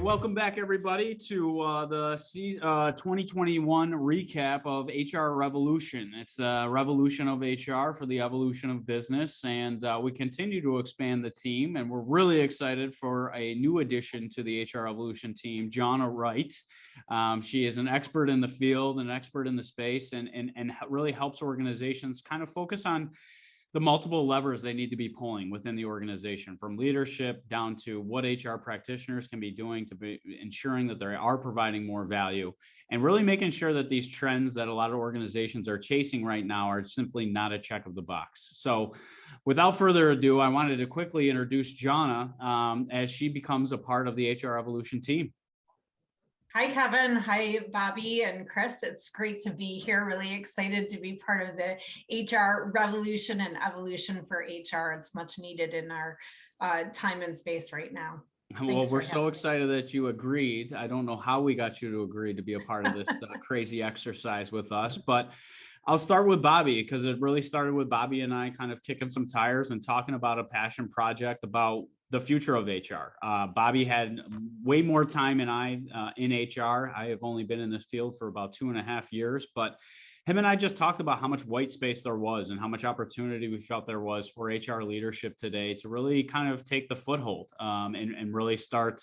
Welcome back, everybody, to the 2021 recap of HR Revolution. It's a revolution of HR for the evolution of business, and we continue to expand the team, and we're really excited for a new addition to the HR Revolution team, Jona Wright. She is an expert in the field, an expert in the space, and really helps organizations kind of focus on the multiple levers they need to be pulling within the organization, from leadership down to what HR practitioners can be doing to be ensuring that they are providing more value, and really making sure that these trends that a lot of organizations are chasing right now are simply not a check of the box. So without further ado, I wanted to quickly introduce Jona as she becomes a part of the HR Evolution team. Hi, Kevin. Hi, Bobby and Chris. It's great to be here. Really excited to be part of the HR revolution and evolution for HR. It's much needed in our time and space right now. Well, we're so excited that you agreed. I don't know how we got you to agree to be a part of this crazy exercise with us, but I'll start with Bobby, because it really started with Bobby and I kind of kicking some tires and talking about a passion project about the future of HR. Bobby had way more time than I in HR. I have only been in this field for about 2.5 years, but him and I just talked about how much white space there was and how much opportunity we felt there was for HR leadership today to really kind of take the foothold and really start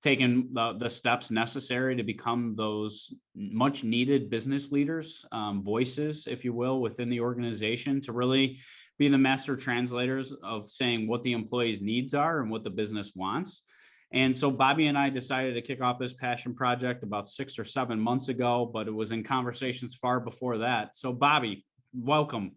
taking the steps necessary to become those much needed business leaders, voices, if you will, within the organization, to really be the master translators of saying what the employees' needs are and what the business wants. And so Bobby and I decided to kick off this passion project about 6 or 7 months ago, but it was in conversations far before that. So Bobby, welcome.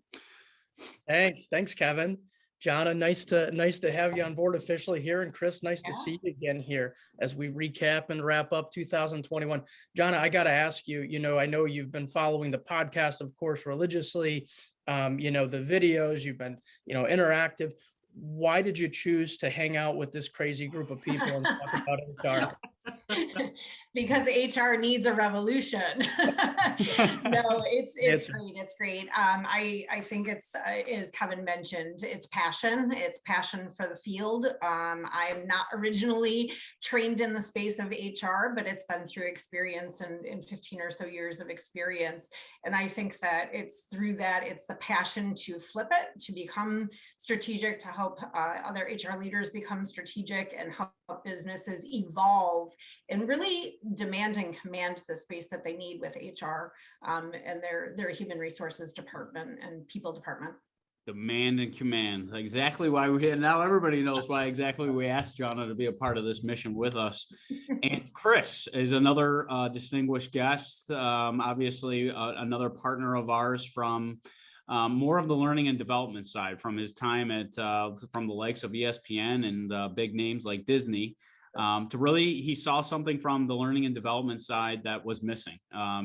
Thanks, Kevin. Jona, nice to have you on board officially here, and Chris, nice to see you again here as we recap and wrap up 2021. Jona, I got to ask you, I know you've been following the podcast, of course, religiously. The videos, you've been, interactive. Why did you choose to hang out with this crazy group of people and talk about HR? Because HR needs a revolution. No, it's great. It's great. I think it's, as Kevin mentioned, it's passion. It's passion for the field. I'm not originally trained in the space of HR, but it's been through experience and in 15 or so years of experience. And I think that it's through that, it's the passion to flip it, to become strategic, to help other HR leaders become strategic and help businesses evolve and really demand and command the space that they need with HR and their human resources department and people department. Demand and command. Exactly why we're here. Now everybody knows why exactly we asked Jona to be a part of this mission with us. And Chris is another distinguished guest, obviously another partner of ours from more of the learning and development side, from his time at from the likes of ESPN and big names like Disney. To really, he saw something from the learning and development side that was missing.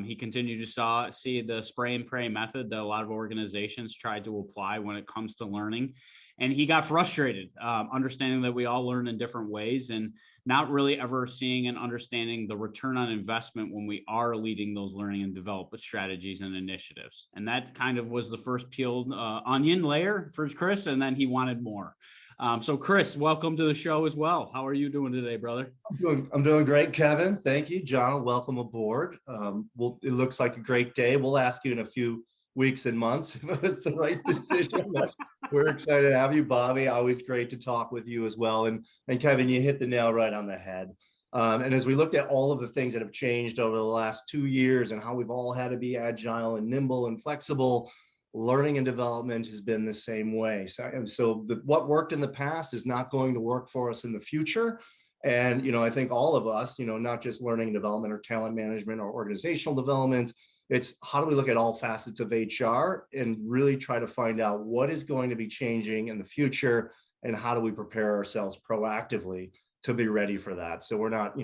He continued to see the spray and pray method that a lot of organizations tried to apply when it comes to learning. And he got frustrated, understanding that we all learn in different ways and not really ever seeing and understanding the return on investment when we are leading those learning and development strategies and initiatives. And that kind of was the first peeled onion layer for Chris, and then he wanted more. So Chris, welcome to the show as well. How are you doing today, brother? I'm doing great, Kevin. Thank you, Jona. Welcome aboard. It looks like a great day. We'll ask you in a few weeks and months if it was the right decision. We're excited to have you, Bobby. Always great to talk with you as well. And Kevin, you hit the nail right on the head. And as we looked at all of the things that have changed over the last 2 years and how we've all had to be agile and nimble and flexible, learning and development has been the same way. So what worked in the past is not going to work for us in the future. And, I think all of us, not just learning and development or talent management or organizational development, it's how do we look at all facets of HR and really try to find out what is going to be changing in the future and how do we prepare ourselves proactively to be ready for that. So we're not,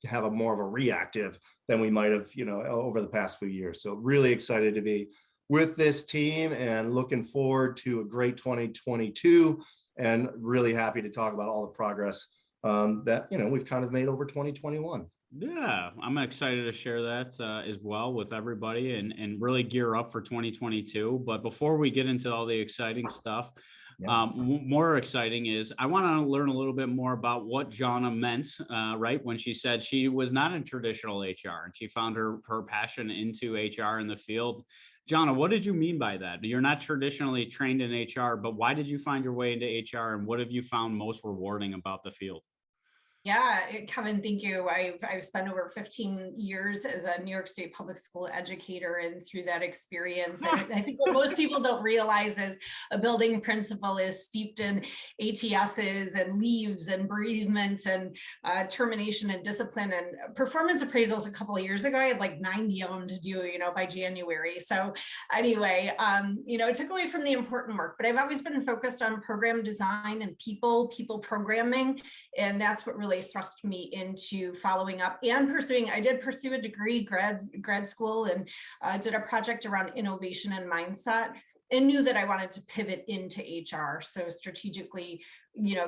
have a more of a reactive than we might have, over the past few years. So really excited to be with this team and looking forward to a great 2022 and really happy to talk about all the progress that, we've kind of made over 2021. Yeah, I'm excited to share that as well with everybody and really gear up for 2022. But before we get into all the exciting stuff, Yeah. more exciting is I want to learn a little bit more about what Jona meant, right? When she said she was not in traditional HR and she found her passion into HR in the field. Jona, what did you mean by that? You're not traditionally trained in HR, but why did you find your way into HR and what have you found most rewarding about the field? Yeah, Kevin, thank you. I've spent over 15 years as a New York State public school educator, and through that experience, I think what most people don't realize is a building principal is steeped in ATSs and leaves and bereavement and termination and discipline and performance appraisals. A couple of years ago, I had like 90 of them to do, by January. So anyway, it took away from the important work, but I've always been focused on program design and people programming, and that's what really thrust me into following up and pursuing. I did pursue a degree, grad school, and did a project around innovation and mindset, and knew that I wanted to pivot into HR. So strategically,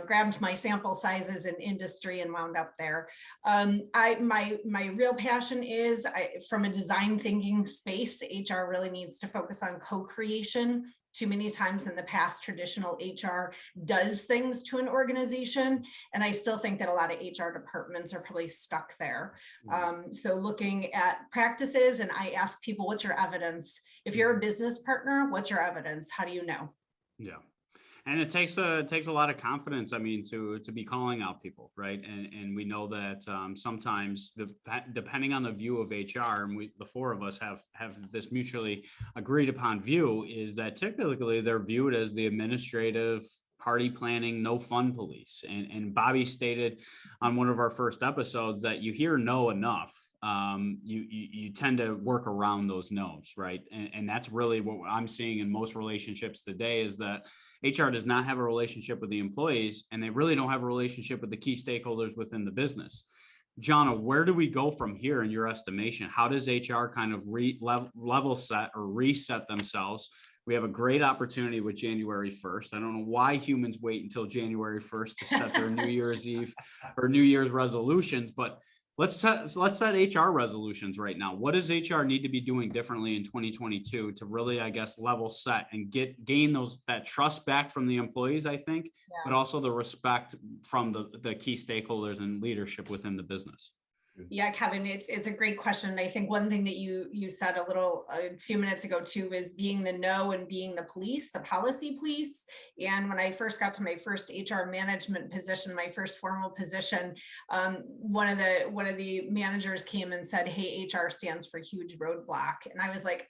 grabbed my sample sizes in industry and wound up there. My real passion is from a design thinking space. HR really needs to focus on co-creation. Too many times in the past, traditional HR does things to an organization, and I still think that a lot of HR departments are probably stuck there. So looking at practices, and I ask people, what's your evidence? If you're a business partner, what's your evidence? How do you know? Yeah. And it takes a lot of confidence, I mean, to be calling out people, right? And we know that sometimes depending on the view of HR, and the four of us have this mutually agreed upon view, is that typically they're viewed as the administrative party planning, no fun police. And Bobby stated on one of our first episodes that you hear no enough. You tend to work around those no's, right? And that's really what I'm seeing in most relationships today, is that HR does not have a relationship with the employees, and they really don't have a relationship with the key stakeholders within the business. Jona, where do we go from here in your estimation? How does HR kind of level set or reset themselves? We have a great opportunity with January 1st. I don't know why humans wait until January 1st to set their New Year's Eve or New Year's resolutions, but let's set HR resolutions right now. What does HR need to be doing differently in 2022 to really, I guess, level set and gain that trust back from the employees, I think, but also the respect from the key stakeholders and leadership within the business? Yeah, Kevin, it's a great question. I think one thing that you said a few minutes ago too is being the know and being the police, the policy police. And when I first got to my first HR management position, my first formal position, one of the managers came and said, "Hey, HR stands for huge roadblock," and I was like,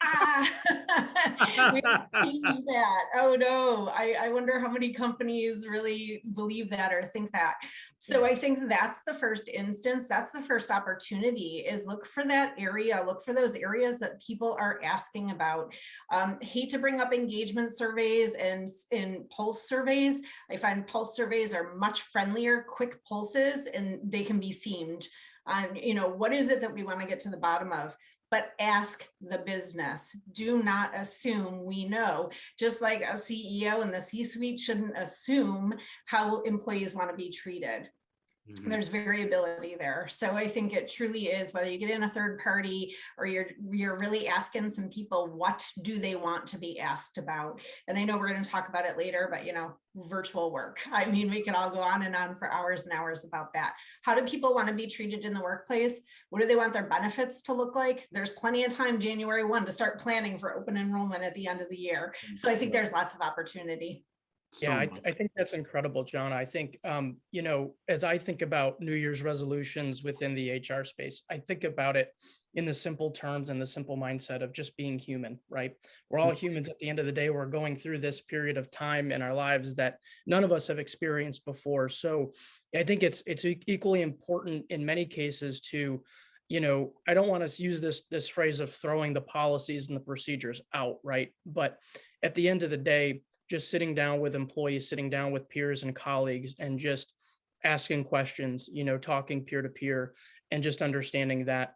we have to change that. Oh no, I wonder how many companies really believe that or think that. So I think that's the first instance. That's the first opportunity, is look for that area, look for those areas that people are asking about. Hate to bring up engagement surveys and in pulse surveys. I find pulse surveys are much friendlier, quick pulses, and they can be themed on, what is it that we want to get to the bottom of? But ask the business. Do not assume we know. Just like a CEO and the C-suite shouldn't assume how employees want to be treated. Mm-hmm. There's variability there. So I think it truly is, whether you get in a third party or you're really asking some people, what do they want to be asked about? And I know we're going to talk about it later, but virtual work. I mean, we can all go on and on for hours and hours about that. How do people want to be treated in the workplace? What do they want their benefits to look like? There's plenty of time, January 1, to start planning for open enrollment at the end of the year. So I think there's lots of opportunity. Yeah, I think that's incredible, John. I think, as I think about New Year's resolutions within the HR space, I think about it in the simple terms and the simple mindset of just being human, right? We're all humans at the end of the day. We're going through this period of time in our lives that none of us have experienced before. So I think it's equally important in many cases to, I don't want to use this phrase of throwing the policies and the procedures out, right? But at the end of the day, just sitting down with employees, sitting down with peers and colleagues, and just asking questions, talking peer to peer, and just understanding that,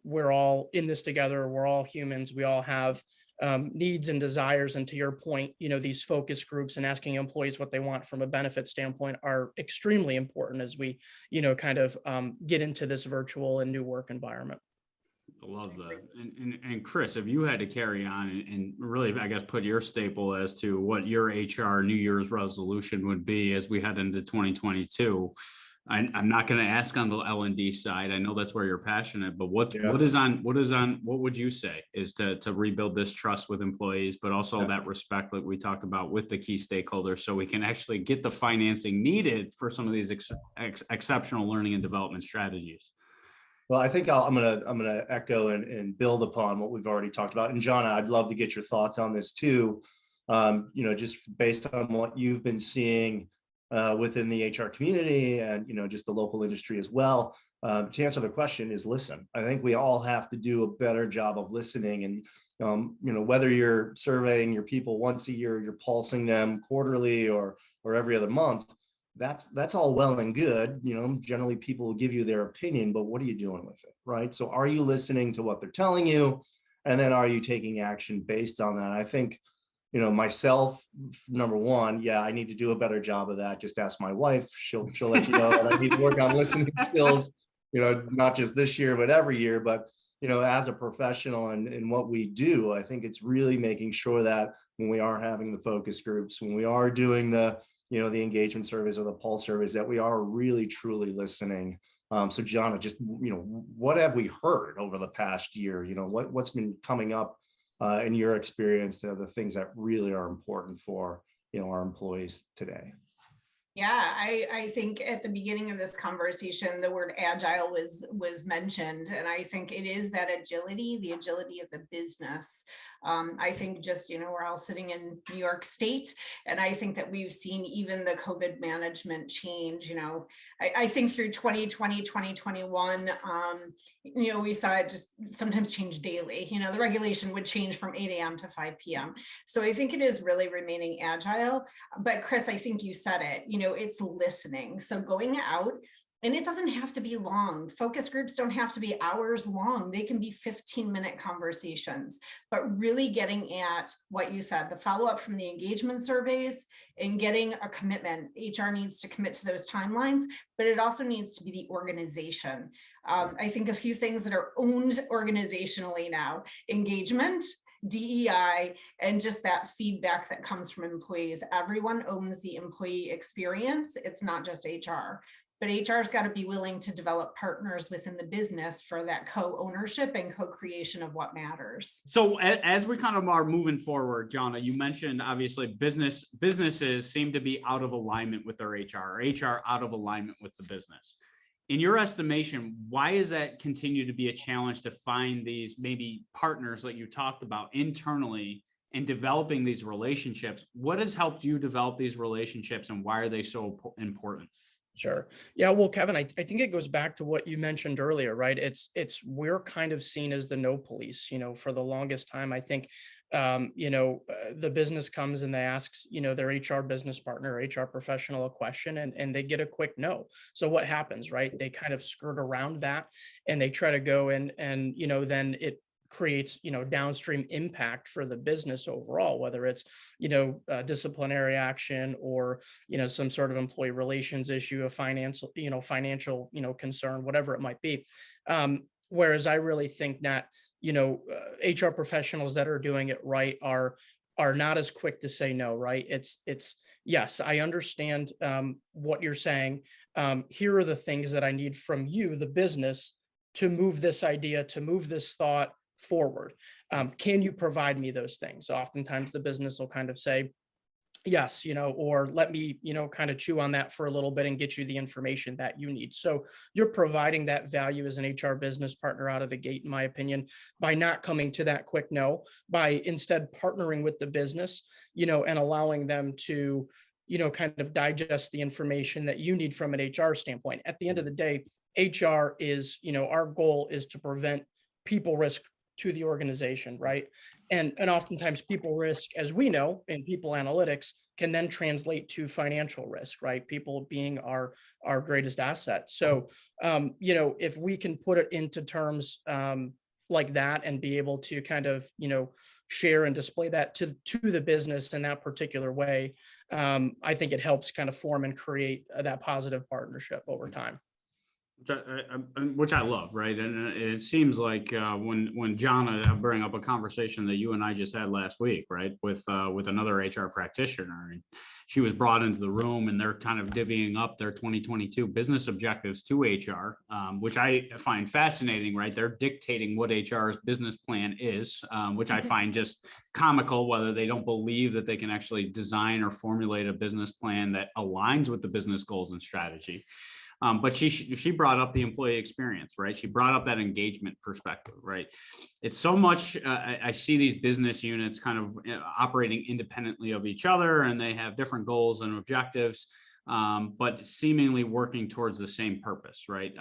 we're all in this together. We're all humans. We all have needs and desires. And to your point, these focus groups and asking employees what they want from a benefit standpoint are extremely important as we, kind of get into this virtual and new work environment. I love that. And Chris, if you had to carry on and really, I guess, put your staple as to what your HR New Year's resolution would be as we head into 2022, I'm not going to ask on the L&D side. I know that's where you're passionate, but what would you say is to rebuild this trust with employees, but also that respect that we talked about with the key stakeholders, so we can actually get the financing needed for some of these exceptional learning and development strategies? Well, I think I'm gonna echo and build upon what we've already talked about. And Jona, I'd love to get your thoughts on this too. Just based on what you've been seeing within the HR community and just the local industry as well. To answer the question is listen. I think we all have to do a better job of listening, and whether you're surveying your people once a year, you're pulsing them quarterly or every other month. That's all well and good. Generally people will give you their opinion, but what are you doing with it, right? So are you listening to what they're telling you? And then are you taking action based on that? I think, myself, number one, I need to do a better job of that. Just ask my wife. She'll let you know that I need to work on listening skills, not just this year, but every year. But, as a professional and what we do, I think it's really making sure that when we are having the focus groups, when we are doing the the engagement surveys or the pulse surveys, that we are really truly listening. So Jona, just, what have we heard over the past year? What's been coming up in your experience, the things that really are important for, our employees today? Yeah, I think at the beginning of this conversation, the word agile was mentioned, and I think it is that agility, the agility of the business. I think just, we're all sitting in New York State, and I think that we've seen even the COVID management change. I think through 2020, 2021, we saw it just sometimes change daily. The regulation would change from 8 a.m. to 5 p.m. So I think it is really remaining agile. But Chris, I think you said it, it's listening. So going out, and it doesn't have to be long. Focus groups don't have to be hours long. They can be 15-minute conversations, but really getting at what you said, the follow-up from the engagement surveys and getting a commitment. HR needs to commit to those timelines, but it also needs to be the organization. I think a few things that are owned organizationally now: engagement, DEI, and just that feedback that comes from employees. Everyone owns the employee experience. It's not just HR. But HR's got to be willing to develop partners within the business for that co-ownership and co-creation of what matters. So as we kind of are moving forward, Jona, you mentioned obviously businesses seem to be out of alignment with their HR, or HR out of alignment with the business. In your estimation, why is that continue to be a challenge to find these maybe partners that you talked about internally and developing these relationships? What has helped you develop these relationships, and why are they so important? Sure. Yeah. Well, Kevin, I think it goes back to what you mentioned earlier, right? We're kind of seen as the no police, for the longest time. I think, the business comes and they ask, their HR business partner, HR professional a question, and they get a quick no. So what happens, right? They kind of skirt around that and they try to go in and, then it creates, downstream impact for the business overall, whether it's, disciplinary action or, some sort of employee relations issue, a financial concern, whatever it might be. Whereas I really think that, HR professionals that are doing it right are not as quick to say no, right? It's yes, I understand what you're saying. Here are the things that I need from you, the business, to move this idea, to move this thought forward. Can you provide me those things? Oftentimes the business will kind of say yes, or let me, kind of chew on that for a little bit and get you the information that you need. So you're providing that value as an HR business partner out of the gate, in my opinion, by not coming to that quick no, by instead partnering with the business, and allowing them to, kind of digest the information that you need from an HR standpoint. At the end of the day, HR is, our goal is to prevent people risk to the organization, right? And oftentimes people risk, as we know, in people analytics, can then translate to financial risk, right? People being our greatest asset. So, if we can put it into terms, like that and be able to kind of, share and display that to the business in that particular way. I think it helps kind of form and create that positive partnership over time. Which I love, right? And it seems like when Jona, bring up a conversation that you and I just had last week, right, with another HR practitioner, and she was brought into the room, and they're kind of divvying up their 2022 business objectives to HR, which I find fascinating, right? They're dictating what HR's business plan is, which I find just comical, whether they don't believe that they can actually design or formulate a business plan that aligns with the business goals and strategy. But she brought up the employee experience, right? She brought up that engagement perspective, right? It's so much, I see these business units kind of operating independently of each other, and they have different goals and objectives, but seemingly working towards the same purpose, right?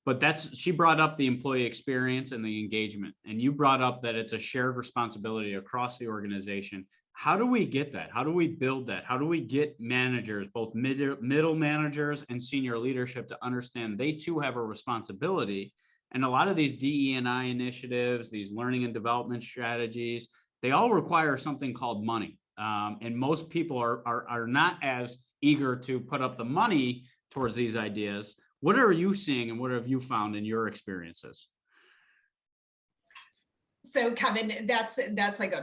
But she brought up the employee experience and the engagement, and you brought up that it's a shared responsibility across the organization. How do we get that? How do we build that? How do we get managers, both middle managers and senior leadership, to understand they too have a responsibility? And a lot of these DE&I initiatives, these learning and development strategies, they all require something called money. And most people are not as eager to put up the money towards these ideas. What are you seeing, and what have you found in your experiences? So Kevin, that's like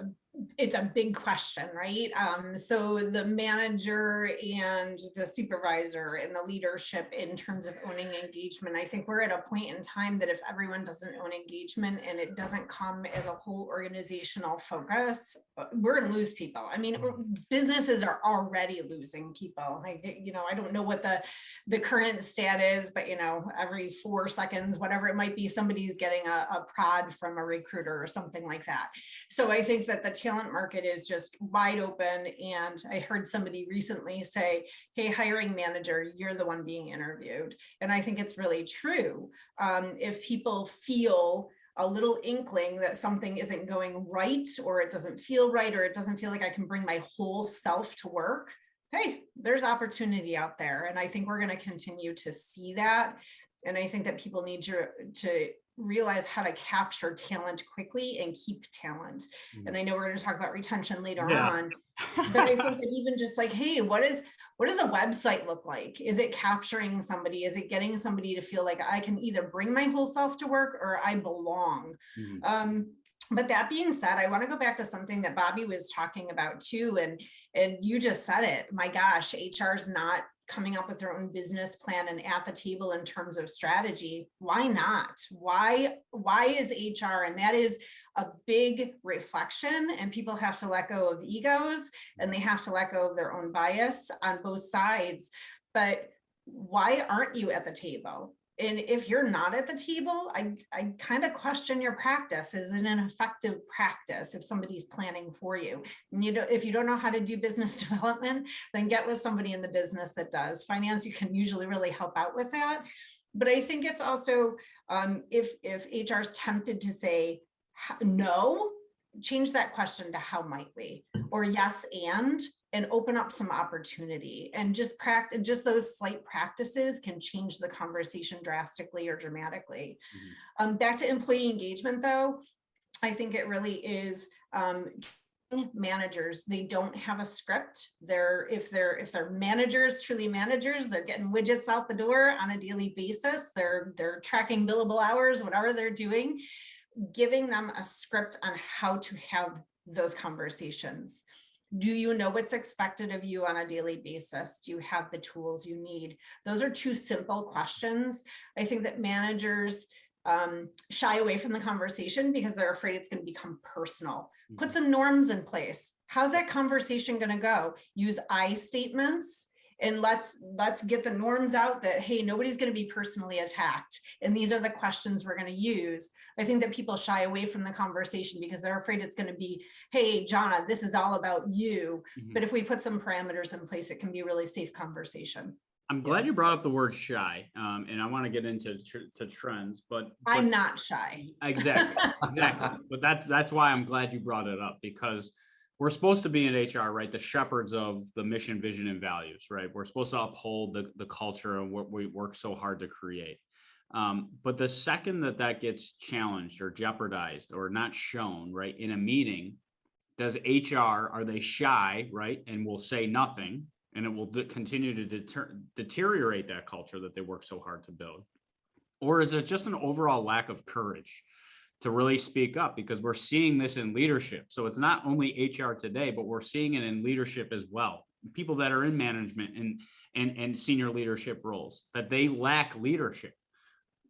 it's a big question, right? So the manager and the supervisor and the leadership in terms of owning engagement, I think we're at a point in time that if everyone doesn't own engagement and it doesn't come as a whole organizational focus, we're going to lose people. I mean, businesses are already losing people. I don't know what the current stat is, but every 4 seconds, whatever it might be, somebody's getting a prod from a recruiter or something like that. So I think that the talent market is just wide open. And I heard somebody recently say, hey, hiring manager, you're the one being interviewed. And I think it's really true. If people feel a little inkling that something isn't going right, or it doesn't feel right, or it doesn't feel like I can bring my whole self to work, hey, there's opportunity out there. And I think we're going to continue to see that. And I think that people need to realize how to capture talent quickly and keep talent. And I know we're going to talk about retention later on, but I think that even just like, hey, what does a website look like? Is it capturing somebody? Is it getting somebody to feel like I can either bring my whole self to work or I belong? But that being said, I want to go back to something that Bobby was talking about too. And you just said it, my gosh, HR's not coming up with their own business plan and at the table in terms of strategy. Why not? Why is HR? And that is a big reflection, and people have to let go of egos and they have to let go of their own bias on both sides. But why aren't you at the table? And if you're not at the table, I kind of question your practice. Is it an effective practice if somebody's planning for you? And if you don't know how to do business development, then get with somebody in the business that does. Finance, you can usually really help out with that. But I think it's also, if HR is tempted to say no, change that question to how might we, or yes and open up some opportunity, and just practice. Just those slight practices can change the conversation drastically or dramatically. Back to employee engagement though, I think it really is managers. They don't have a script. If they're managers, truly managers, they're getting widgets out the door on a daily basis. They're tracking billable hours, whatever they're doing, giving them a script on how to have those conversations. Do you know what's expected of you on a daily basis? Do you have the tools you need? Those are two simple questions. I think that managers shy away from the conversation because they're afraid it's going to become personal. Put some norms in place. How's that conversation going to go? Use I statements. And let's get the norms out that, hey, nobody's going to be personally attacked. And these are the questions we're going to use. I think that people shy away from the conversation because they're afraid it's going to be, hey, Jona, this is all about you. But if we put some parameters in place, it can be a really safe conversation. I'm glad you brought up the word shy, and I want to get into trends, but I'm not shy. Exactly. But that's why I'm glad you brought it up, because we're supposed to be in HR, right? The shepherds of the mission, vision, and values, right? We're supposed to uphold the culture and what we work so hard to create. But the second that gets challenged or jeopardized or not shown, right, in a meeting, does HR, are they shy, right, and will say nothing, and it will continue to deteriorate that culture that they work so hard to build? Or is it just an overall lack of courage to really speak up? Because we're seeing this in leadership. So it's not only HR today, but we're seeing it in leadership as well. People that are in management and senior leadership roles, that they lack leadership.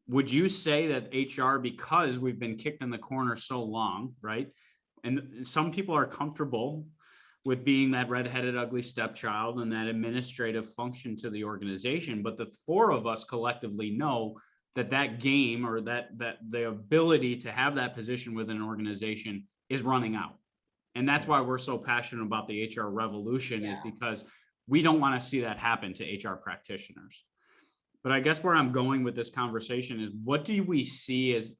Would you say that HR, because we've been kicked in the corner so long, right? And some people are comfortable with being that redheaded, ugly stepchild and that administrative function to the organization. But the four of us collectively know that game, or that the ability to have that position within an organization, is running out. And that's why we're so passionate about the HR revolution, is because we don't want to see that happen to HR practitioners. But I guess where I'm going with this conversation is, what do we see as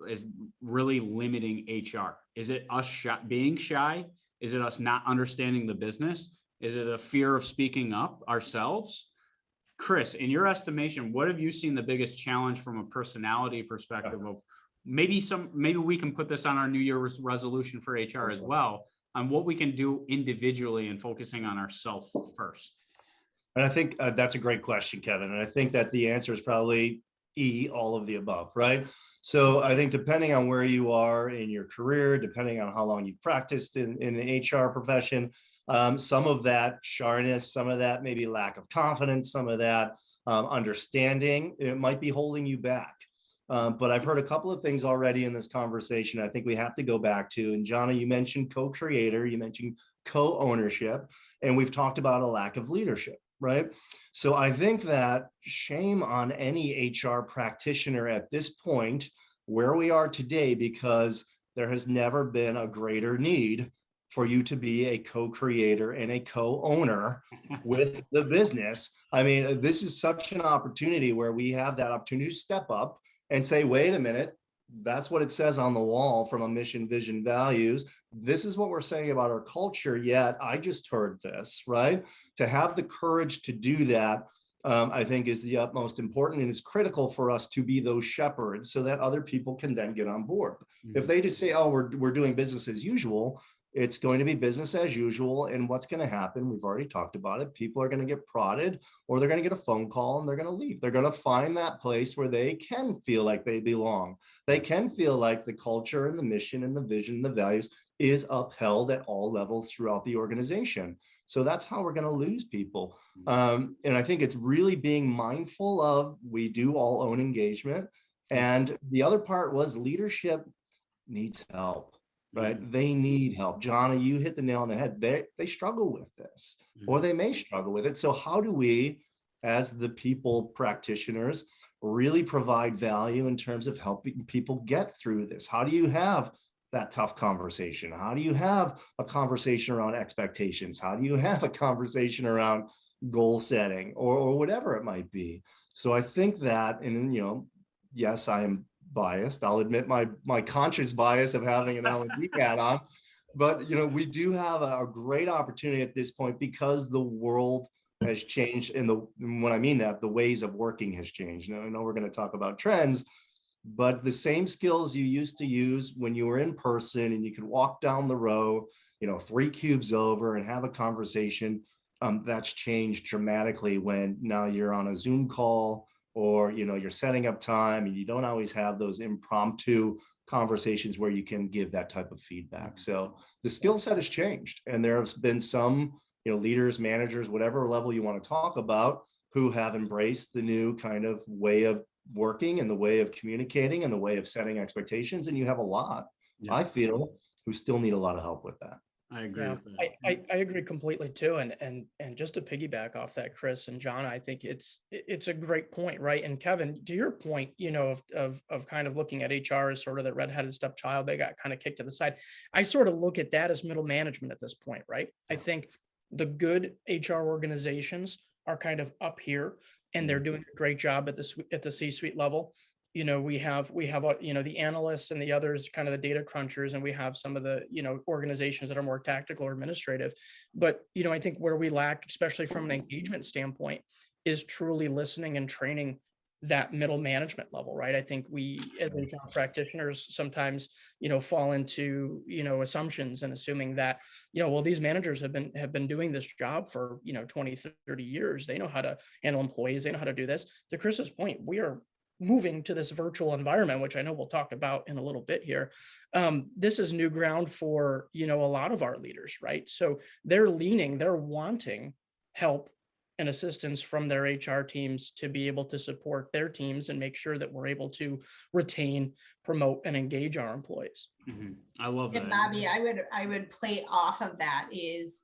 really limiting HR? Is it us being shy? Is it us not understanding the business? Is it a fear of speaking up ourselves? Chris, in your estimation, what have you seen the biggest challenge from a personality perspective of maybe we can put this on our New Year's resolution for HR as well, on what we can do individually and focusing on ourselves first? And I think that's a great question, Kevin. And I think that the answer is probably E, all of the above, right? So I think depending on where you are in your career, depending on how long you've practiced in the HR profession, some of that shyness, some of that maybe lack of confidence, some of that understanding, it might be holding you back. But I've heard a couple of things already in this conversation I think we have to go back to. And Jona, you mentioned co-creator, you mentioned co-ownership, and we've talked about a lack of leadership, right? So I think that shame on any HR practitioner at this point, where we are today, because there has never been a greater need for you to be a co-creator and a co-owner with the business. I mean, this is such an opportunity where we have that opportunity to step up and say, wait a minute, that's what it says on the wall from a mission, vision, values. This is what we're saying about our culture, yet I just heard this, right? To have the courage to do that, I think is the utmost important, and is critical for us to be those shepherds so that other people can then get on board. Mm-hmm. If they just say, oh, we're doing business as usual, it's going to be business as usual. And what's going to happen, we've already talked about it, people are going to get prodded, or they're going to get a phone call and they're going to leave. They're going to find that place where they can feel like they belong. They can feel like the culture and the mission and the vision and the values is upheld at all levels throughout the organization. So that's how we're going to lose people. And I think it's really being mindful of, we do all own engagement. And the other part was leadership needs help. Right? They need help. Jona, you hit the nail on the head. They struggle with this, or they may struggle with it. So how do we, as the people practitioners, really provide value in terms of helping people get through this? How do you have that tough conversation? How do you have a conversation around expectations? How do you have a conversation around goal setting, or whatever it might be? So I think that, and yes, I am biased. I'll admit my conscious bias of having an L&D hat on, but we do have a great opportunity at this point, because the world has changed, and when I mean that, the ways of working has changed. Now, I know we're going to talk about trends, but the same skills you used to use when you were in person and you could walk down the row, 3 cubes over and have a conversation, that's changed dramatically when now you're on a Zoom call, or you're setting up time and you don't always have those impromptu conversations where you can give that type of feedback. So the skill set has changed, and there have been some leaders, managers, whatever level you want to talk about, who have embraced the new kind of way of working and the way of communicating and the way of setting expectations. And you have a lot, I feel, who still need a lot of help with that. I agree with that. I agree completely too. And just to piggyback off that, Chris and Jona, I think it's a great point, right? And Kevin, to your point, of kind of looking at HR as sort of the redheaded stepchild, they got kind of kicked to the side. I sort of look at that as middle management at this point, right? I think the good HR organizations are kind of up here, and they're doing a great job at the C-suite level. We have the analysts and the others, kind of the data crunchers, and we have some of the organizations that are more tactical or administrative. But I think where we lack, especially from an engagement standpoint, is truly listening and training that middle management level, right? I think we as HR practitioners sometimes, fall into, assumptions and assuming that, well, these managers have been doing this job for, 20, 30 years. They know how to handle employees. They know how to do this. To Chris's point, we are moving to this virtual environment, which I know we'll talk about in a little bit here. This is new ground for, a lot of our leaders, right? So they're wanting help and assistance from their HR teams to be able to support their teams and make sure that we're able to retain, promote, and engage our employees. Mm-hmm. I love that. And Bobby, I would play off of that is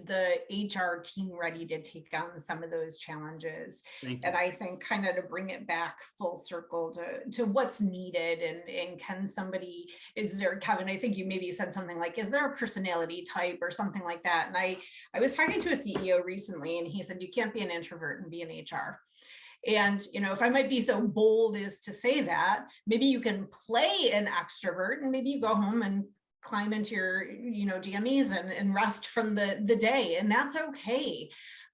the HR team ready to take on some of those challenges? And I think kind of to bring it back full circle to what's needed and can somebody, is there, Kevin, I think you maybe said something like, is there a personality type or something like that? And I was talking to a CEO recently and he said, you can't be an introvert and be an HR. And, if I might be so bold as to say that, maybe you can play an extrovert and maybe you go home and climb into your, DMEs and rest from the day, and that's okay.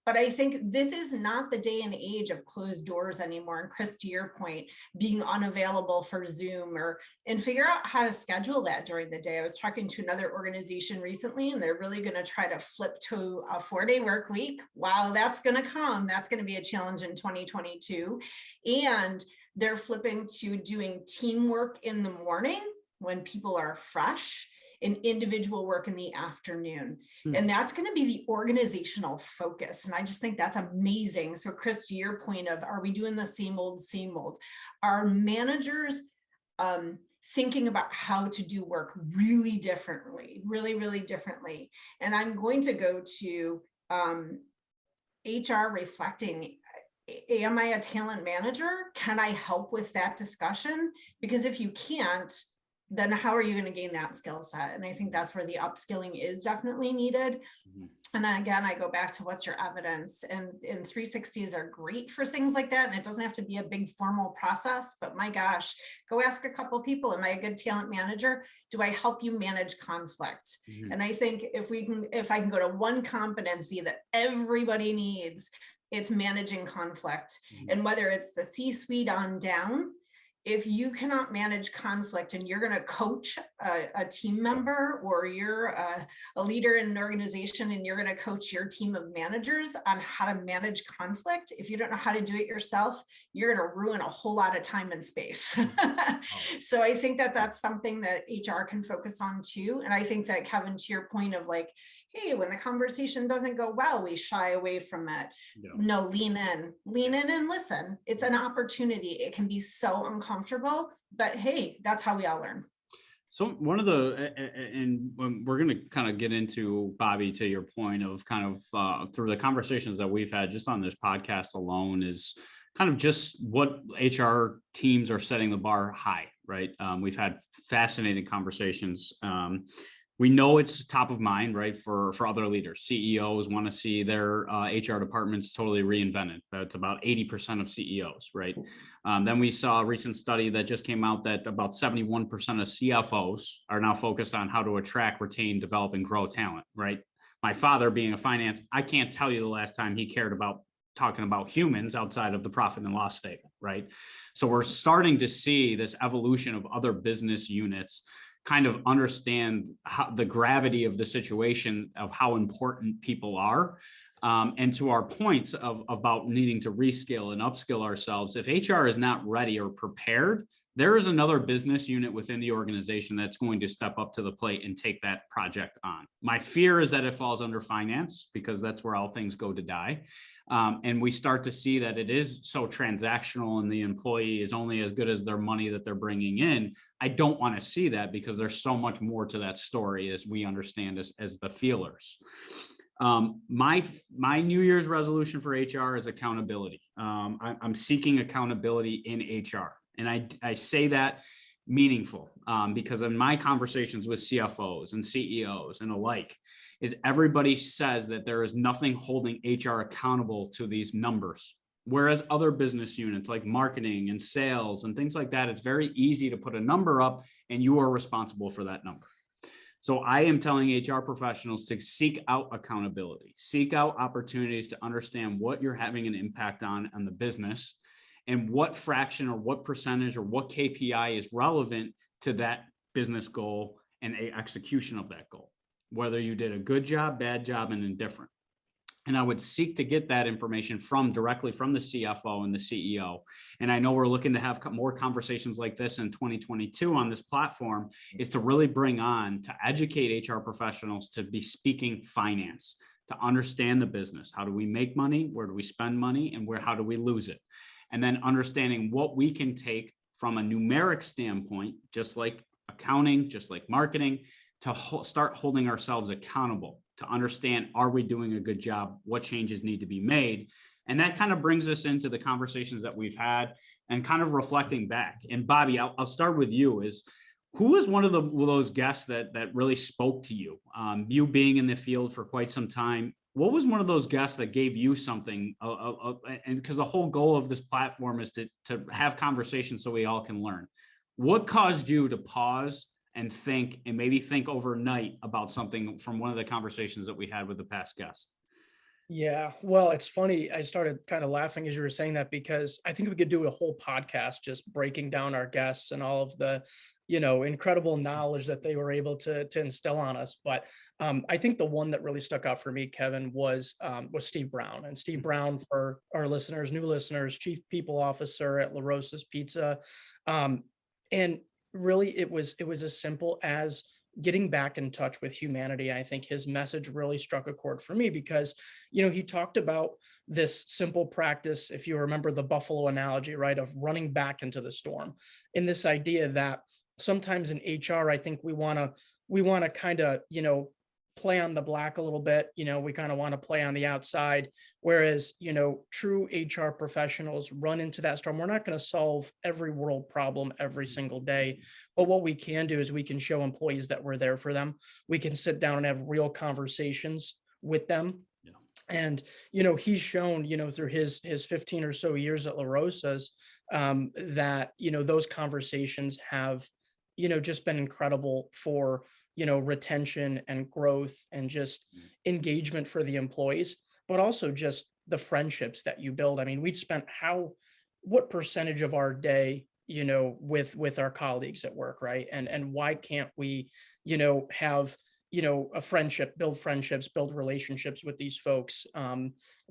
But I think this is not the day and age of closed doors anymore. And Chris, to your point, being unavailable for Zoom and figure out how to schedule that during the day. I was talking to another organization recently, and they're really going to try to flip to a 4-day work week. Wow, that's going to come. That's going to be a challenge in 2022. And they're flipping to doing teamwork in the morning when people are fresh, and individual work in the afternoon. And that's going to be the organizational focus. And I just think that's amazing. So Chris, to your point of, are we doing the same old? Are managers thinking about how to do work really differently, really differently? And I'm going to go to HR reflecting, am I a talent manager? Can I help with that discussion? Because if you can't, then how are you going to gain that skill set? And I think that's where the upskilling is definitely needed. Mm-hmm. And then again, I go back to what's your evidence, and 360s are great for things like that. And it doesn't have to be a big formal process, but my gosh, go ask a couple people, am I a good talent manager? Do I help you manage conflict? Mm-hmm. And I think if I can go to one competency that everybody needs, it's managing conflict. Mm-hmm. And whether it's the C-suite on down, if you cannot manage conflict and you're going to coach a team member, or you're a leader in an organization and you're going to coach your team of managers on how to manage conflict, if you don't know how to do it yourself, you're going to ruin a whole lot of time and space. So I think that that's something that HR can focus on too. And I think that, Kevin, to your point of like, hey, when the conversation doesn't go well, we shy away from it. Yeah. No, lean in and listen. It's an opportunity. It can be so uncomfortable, but hey, that's how we all learn. So one of and we're going to kind of get into, Bobby, to your point of kind of through the conversations that we've had just on this podcast alone, is kind of just what HR teams are setting the bar high, right? We've had fascinating conversations. We know it's top of mind, right, for other leaders. CEOs want to see their HR departments totally reinvented. That's about 80% of CEOs, right? Then we saw a recent study that just came out that about 71% of CFOs are now focused on how to attract, retain, develop, and grow talent, right? My father, being a finance, I can't tell you the last time he cared about talking about humans outside of the profit and loss statement, right? So we're starting to see this evolution of other business units kind of understand the gravity of the situation, of how important people are. And to our point about needing to reskill and upskill ourselves, if HR is not ready or prepared, there is another business unit within the organization that's going to step up to the plate and take that project on. My fear is that it falls under finance, because that's where all things go to die. And we start to see that it is so transactional and the employee is only as good as their money that they're bringing in. I don't want to see that, because there's so much more to that story, as we understand as the feelers. My New Year's resolution for HR is accountability. I'm seeking accountability in HR. And I say that meaningful because in my conversations with CFOs and CEOs and alike, is everybody says that there is nothing holding HR accountable to these numbers. Whereas other business units like marketing and sales and things like that, it's very easy to put a number up and you are responsible for that number. So I am telling HR professionals to seek out accountability, seek out opportunities to understand what you're having an impact on the business, and what fraction or what percentage or what KPI is relevant to that business goal and a execution of that goal, whether you did a good job, bad job, and indifferent. And I would seek to get that information directly from the CFO and the CEO. And I know we're looking to have more conversations like this in 2022 on this platform, is to really bring on, to educate HR professionals to be speaking finance, to understand the business. How do we make money? Where do we spend money? And how do we lose it? And then understanding what we can take from a numeric standpoint, just like accounting, just like marketing, to start holding ourselves accountable, to understand, are we doing a good job? What changes need to be made? And that kind of brings us into the conversations that we've had and kind of reflecting back. And Bobby, I'll start with you. Who was one of those guests that really spoke to you? You being in the field for quite some time, what was one of those guests that gave you something? And because the whole goal of this platform is to have conversations so we all can learn. What caused you to pause and think, and maybe think overnight about something from one of the conversations that we had with the past guest? Yeah, well, it's funny. I started kind of laughing as you were saying that, because I think we could do a whole podcast just breaking down our guests and all of the, incredible knowledge that they were able to instill on us. But I think the one that really stuck out for me, Kevin, was Steve Brown. And Steve Brown, for our listeners, new listeners, Chief People Officer at La Rosa's Pizza. And really, it was as simple as getting back in touch with humanity. I think his message really struck a chord for me because, he talked about this simple practice, if you remember the buffalo analogy, right, of running back into the storm. And this idea that sometimes in HR, I think we want to kind of, play on the black a little bit. We kind of want to play on the outside, whereas, true HR professionals run into that storm. We're not going to solve every world problem every single day, but what we can do is we can show employees that we're there for them. We can sit down and have real conversations with them. Yeah. And, he's shown, through his 15 or so years at La Rosa's, that, those conversations have, just been incredible for, retention and growth and just engagement for the employees, but also just the friendships that you build. I mean, we'd spent what percentage of our day, with our colleagues at work, right? And why can't we, have, a friendship, build friendships, build relationships with these folks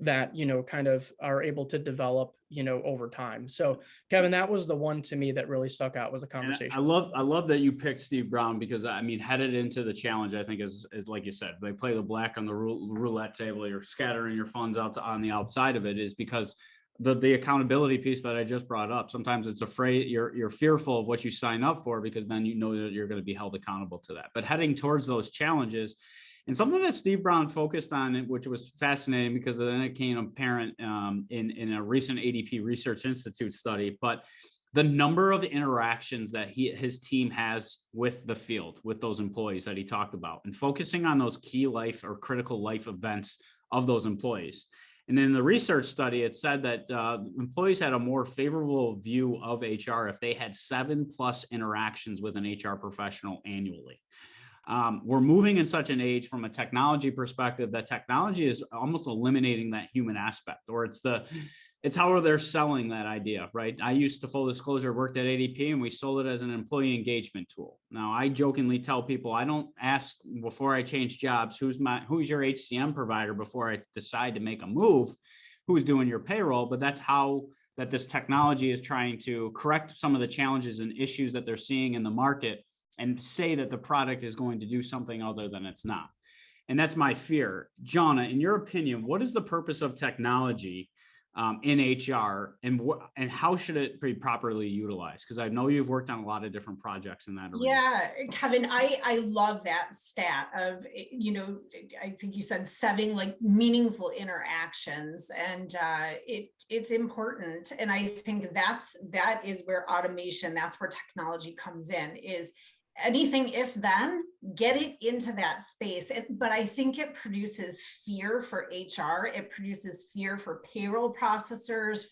that, kind of are able to develop, over time. So Kevin, that was the one to me that really stuck out, was the conversation. I love that you picked Steve Brown, because I mean, headed into the challenge, I think is like you said, they play the black on the roulette table. You're scattering your funds out on the outside of it, is because the accountability piece that I just brought up. Sometimes it's afraid, you're fearful of what you sign up for, because then you know that you're going to be held accountable to that. But heading towards those challenges, and something that Steve Brown focused on, which was fascinating because then it came apparent in a recent ADP Research Institute study, but the number of interactions that his team has with the field, with those employees that he talked about, and focusing on those key life or critical life events of those employees. And in the research study, it said that employees had a more favorable view of HR if they had 7+ interactions with an HR professional annually. We're moving in such an age from a technology perspective that technology is almost eliminating that human aspect, or it's how they're selling that idea, right? I used to, full disclosure, worked at ADP, and we sold it as an employee engagement tool. Now, I jokingly tell people, I don't ask before I change jobs, who's your HCM provider before I decide to make a move, who's doing your payroll, but that's how that this technology is trying to correct some of the challenges and issues that they're seeing in the market, and say that the product is going to do something other than it's not. And that's my fear. Jona, in your opinion, what is the purpose of technology in HR, and how should it be properly utilized? Because I know you've worked on a lot of different projects in that arena. Yeah, Kevin, I love that stat of, I think you said 7 like meaningful interactions, and it's important. And I think that is where automation, that's where technology comes in, is anything if then, get it into that space. But I think it produces fear for HR. It produces fear for payroll processors,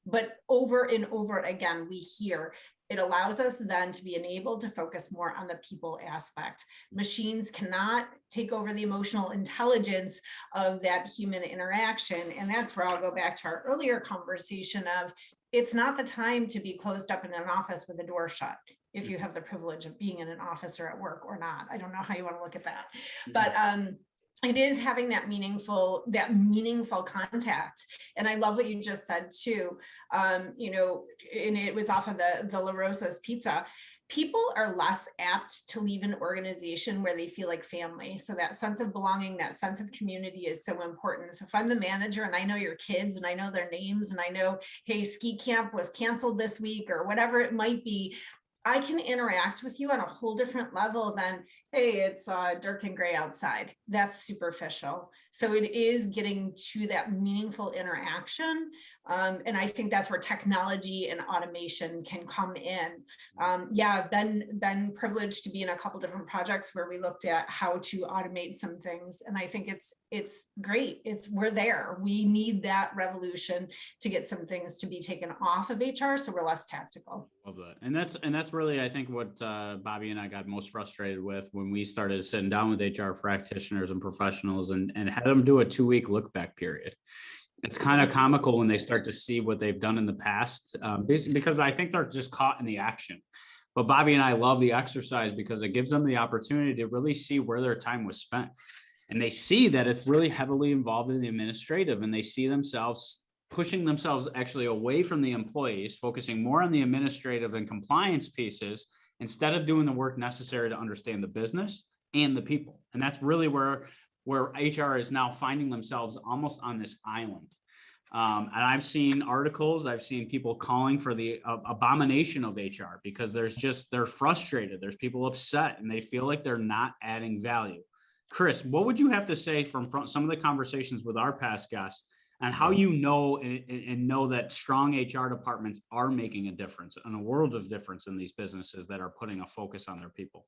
but over and over again, we hear it allows us then to be enabled to focus more on the people aspect. Machines cannot take over the emotional intelligence of that human interaction. And that's where I'll go back to our earlier conversation of, it's not the time to be closed up in an office with a door shut. If you have the privilege of being in an office or at work or not, I don't know how you want to look at that, but it is having that meaningful contact. And I love what you just said too. You know, and it was off of the La Rosa's pizza. People are less apt to leave an organization where they feel like family. So that sense of belonging, that sense of community is so important. So if I'm the manager and I know your kids and I know their names and I know, hey, ski camp was canceled this week or whatever it might be, I can interact with you on a whole different level than, hey, it's dark and gray outside. That's superficial. So it is getting to that meaningful interaction. And I think that's where technology and automation can come in. Yeah, I've been privileged to be in a couple different projects where we looked at how to automate some things. And I think it's great. We're there. We need that revolution to get some things to be taken off of HR so we're less tactical. Love that. And that's really, I think, what Bobby and I got most frustrated with when we started sitting down with HR practitioners and professionals and had them do a 2-week look back period. It's kind of comical when they start to see what they've done in the past, because I think they're just caught in the action. But Bobby and I love the exercise because it gives them the opportunity to really see where their time was spent. And they see that it's really heavily involved in the administrative, and they see themselves pushing themselves actually away from the employees, focusing more on the administrative and compliance pieces instead of doing the work necessary to understand the business and the people. And that's really where HR is now finding themselves almost on this island. And I've seen articles, I've seen people calling for the abomination of HR because they're frustrated. There's people upset and they feel like they're not adding value. Chris, what would you have to say from some of the conversations with our past guests and how you know and know that strong HR departments are making a difference and a world of difference in these businesses that are putting a focus on their people?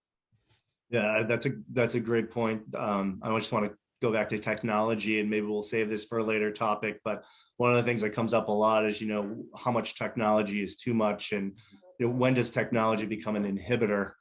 Yeah, that's a great point. I just want to go back to technology, and maybe we'll save this for a later topic. But one of the things that comes up a lot is, you know, how much technology is too much, and you know, when does technology become an inhibitor?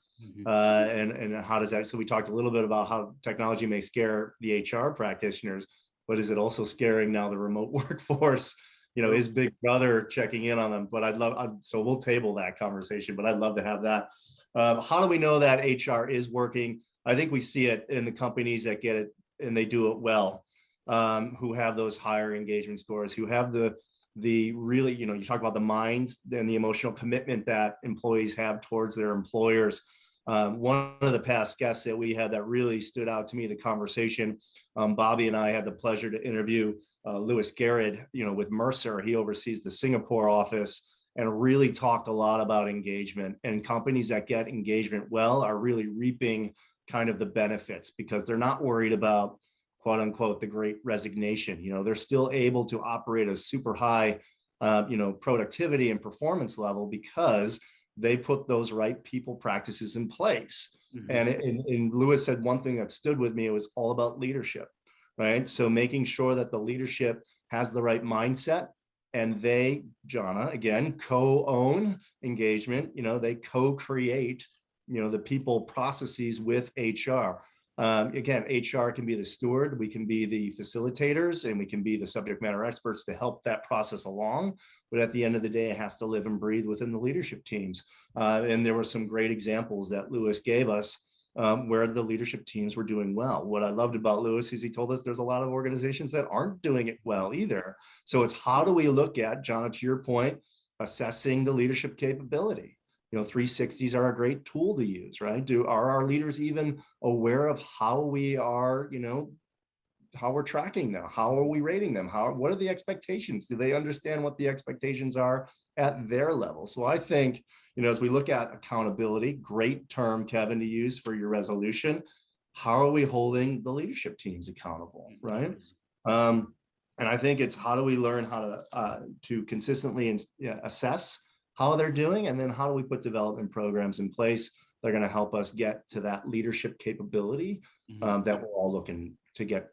And how does that? So we talked a little bit about how technology may scare the HR practitioners, but is it also scaring now the remote workforce? You know, is Big Brother checking in on them? But so we'll table that conversation, but I'd love to have that. How do we know that HR is working? I think we see it in the companies that get it and they do it well, who have those higher engagement scores, who have the really, you know, you talk about the minds and the emotional commitment that employees have towards their employers. One of the past guests that we had that really stood out to me, the conversation, Bobby and I had the pleasure to interview Louis Garrett, you know, with Mercer. He oversees the Singapore office and really talked a lot about engagement, and companies that get engagement well are really reaping kind of the benefits because they're not worried about, quote unquote, the great resignation. You know, they're still able to operate a super high, you know, productivity and performance level because they put those right people practices in place. And Louis said one thing that stood with me, it was all about leadership, right? So making sure that the leadership has the right mindset, and they, Jona, again, co-own engagement, you know, they co-create, you know, the people processes with HR. Again, HR can be the steward, we can be the facilitators, and we can be the subject matter experts to help that process along. But at the end of the day, it has to live and breathe within the leadership teams. And there were some great examples that Louis gave us where the leadership teams were doing well. What I loved about Louis is he told us there's a lot of organizations that aren't doing it well either. So it's how do we look at, Jona, to your point, assessing the leadership capability? You know, 360s are a great tool to use, right? Are our leaders even aware of how we are, you know, how we're tracking them? How are we rating them? What are the expectations? Do they understand what the expectations are at their level? So I think, you know, as we look at accountability, great term, Kevin, to use for your resolution. How are we holding the leadership teams accountable, right? And I think it's how do we learn how to consistently assess how they're doing, and then how do we put development programs in place that are going to help us get to that leadership capability that we're all looking to get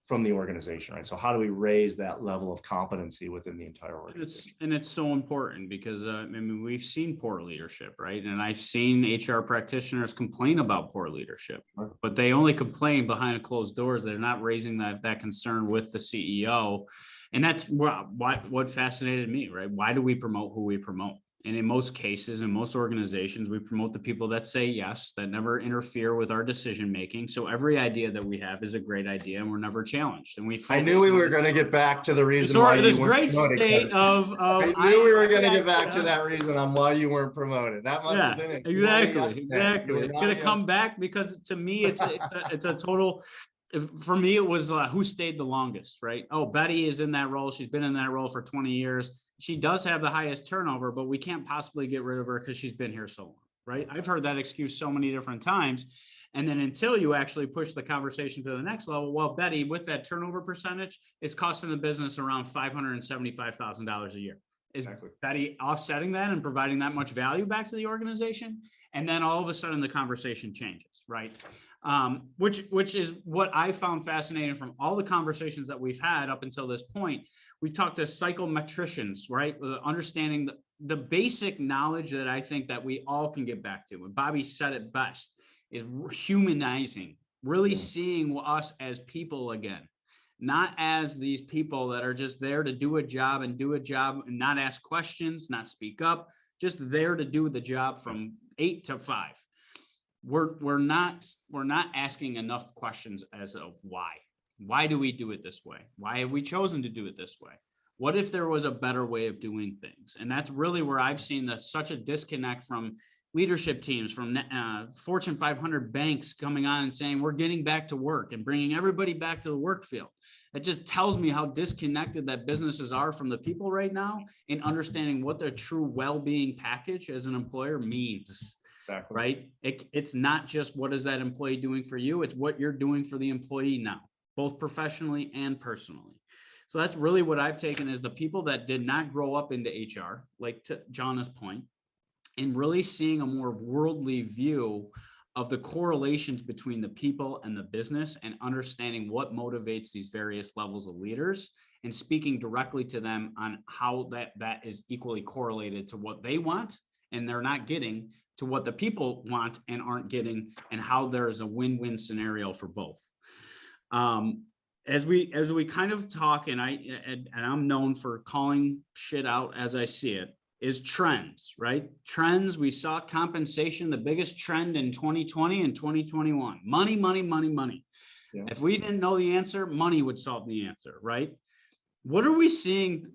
from the organization, right? So how do we raise that level of competency within the entire organization? And it's so important because I mean, we've seen poor leadership, right? And I've seen HR practitioners complain about poor leadership, but they only complain behind closed doors. They're not raising that concern with the CEO. And that's what fascinated me, right? Why do we promote who we promote? And in most cases, in most organizations, we promote the people that say yes, that never interfere with our decision making. So every idea that we have is a great idea, and we're never challenged. And I knew we were going to get back to the reason why this you weren't great promoted, state Kevin. of I knew we were going to get back to that reason on why you weren't promoted. That must have been it. Exactly. It's going to come back, because to me, it's a total. For me, it was who stayed the longest, right? Oh, Betty is in that role. She's been in that role for 20 years. She does have the highest turnover, but we can't possibly get rid of her because she's been here so long, right? I've heard that excuse so many different times. And then until you actually push the conversation to the next level, well, Betty, with that turnover percentage, it's costing the business around $575,000 a year. Is Betty offsetting that and providing that much value back to the organization? And then all of a sudden the conversation changes, right? Which is what I found fascinating from all the conversations that we've had up until this point. We've talked to psychometricians, right? Understanding the basic knowledge that I think that we all can get back to. And Bobby said it best, is humanizing, really seeing us as people again, not as these people that are just there to do a job and not ask questions, not speak up, just there to do the job from 8 to 5. We're not asking enough questions as a why. Why do we do it this way? Why have we chosen to do it this way? What if there was a better way of doing things? And that's really where I've seen such a disconnect from leadership teams, from Fortune 500 banks coming on and saying, we're getting back to work and bringing everybody back to the work field. It just tells me how disconnected that businesses are from the people right now in understanding what their true well-being package as an employer means. Exactly. Right? It's not just what is that employee doing for you, it's what you're doing for the employee now, both professionally and personally. So that's really what I've taken as the people that did not grow up into HR, like to Jona's point, and really seeing a more worldly view of the correlations between the people and the business, and understanding what motivates these various levels of leaders, and speaking directly to them on how that is equally correlated to what they want and they're not getting, to what the people want and aren't getting, and how there's a win-win scenario for both. As we kind of talk, and I'm known for calling shit out as I see it, is trends, right? Trends. We saw compensation, the biggest trend in 2020 and 2021. Money, money, money, money. Yeah. If we didn't know the answer, money would solve the answer, right? What are we seeing?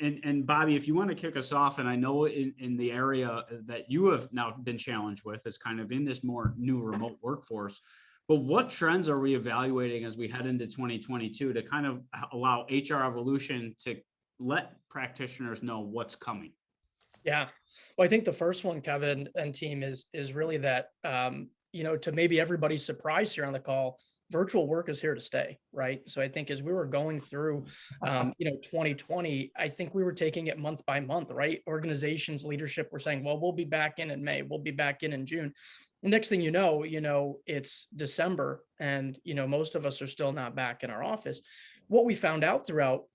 And Bobby, if you want to kick us off, and I know in the area that you have now been challenged with is kind of in this more new remote workforce, but what trends are we evaluating as we head into 2022 to kind of allow HRevolution to let practitioners know what's coming? Yeah, well, I think the first one, Kevin and team, is really that, to maybe everybody's surprise here on the call, virtual work is here to stay, right? So I think as we were going through, 2020, I think we were taking it month by month, right? Organizations, leadership were saying, well, we'll be back in May, we'll be back in June. The next thing you know, it's December, and, most of us are still not back in our office. What we found out throughout,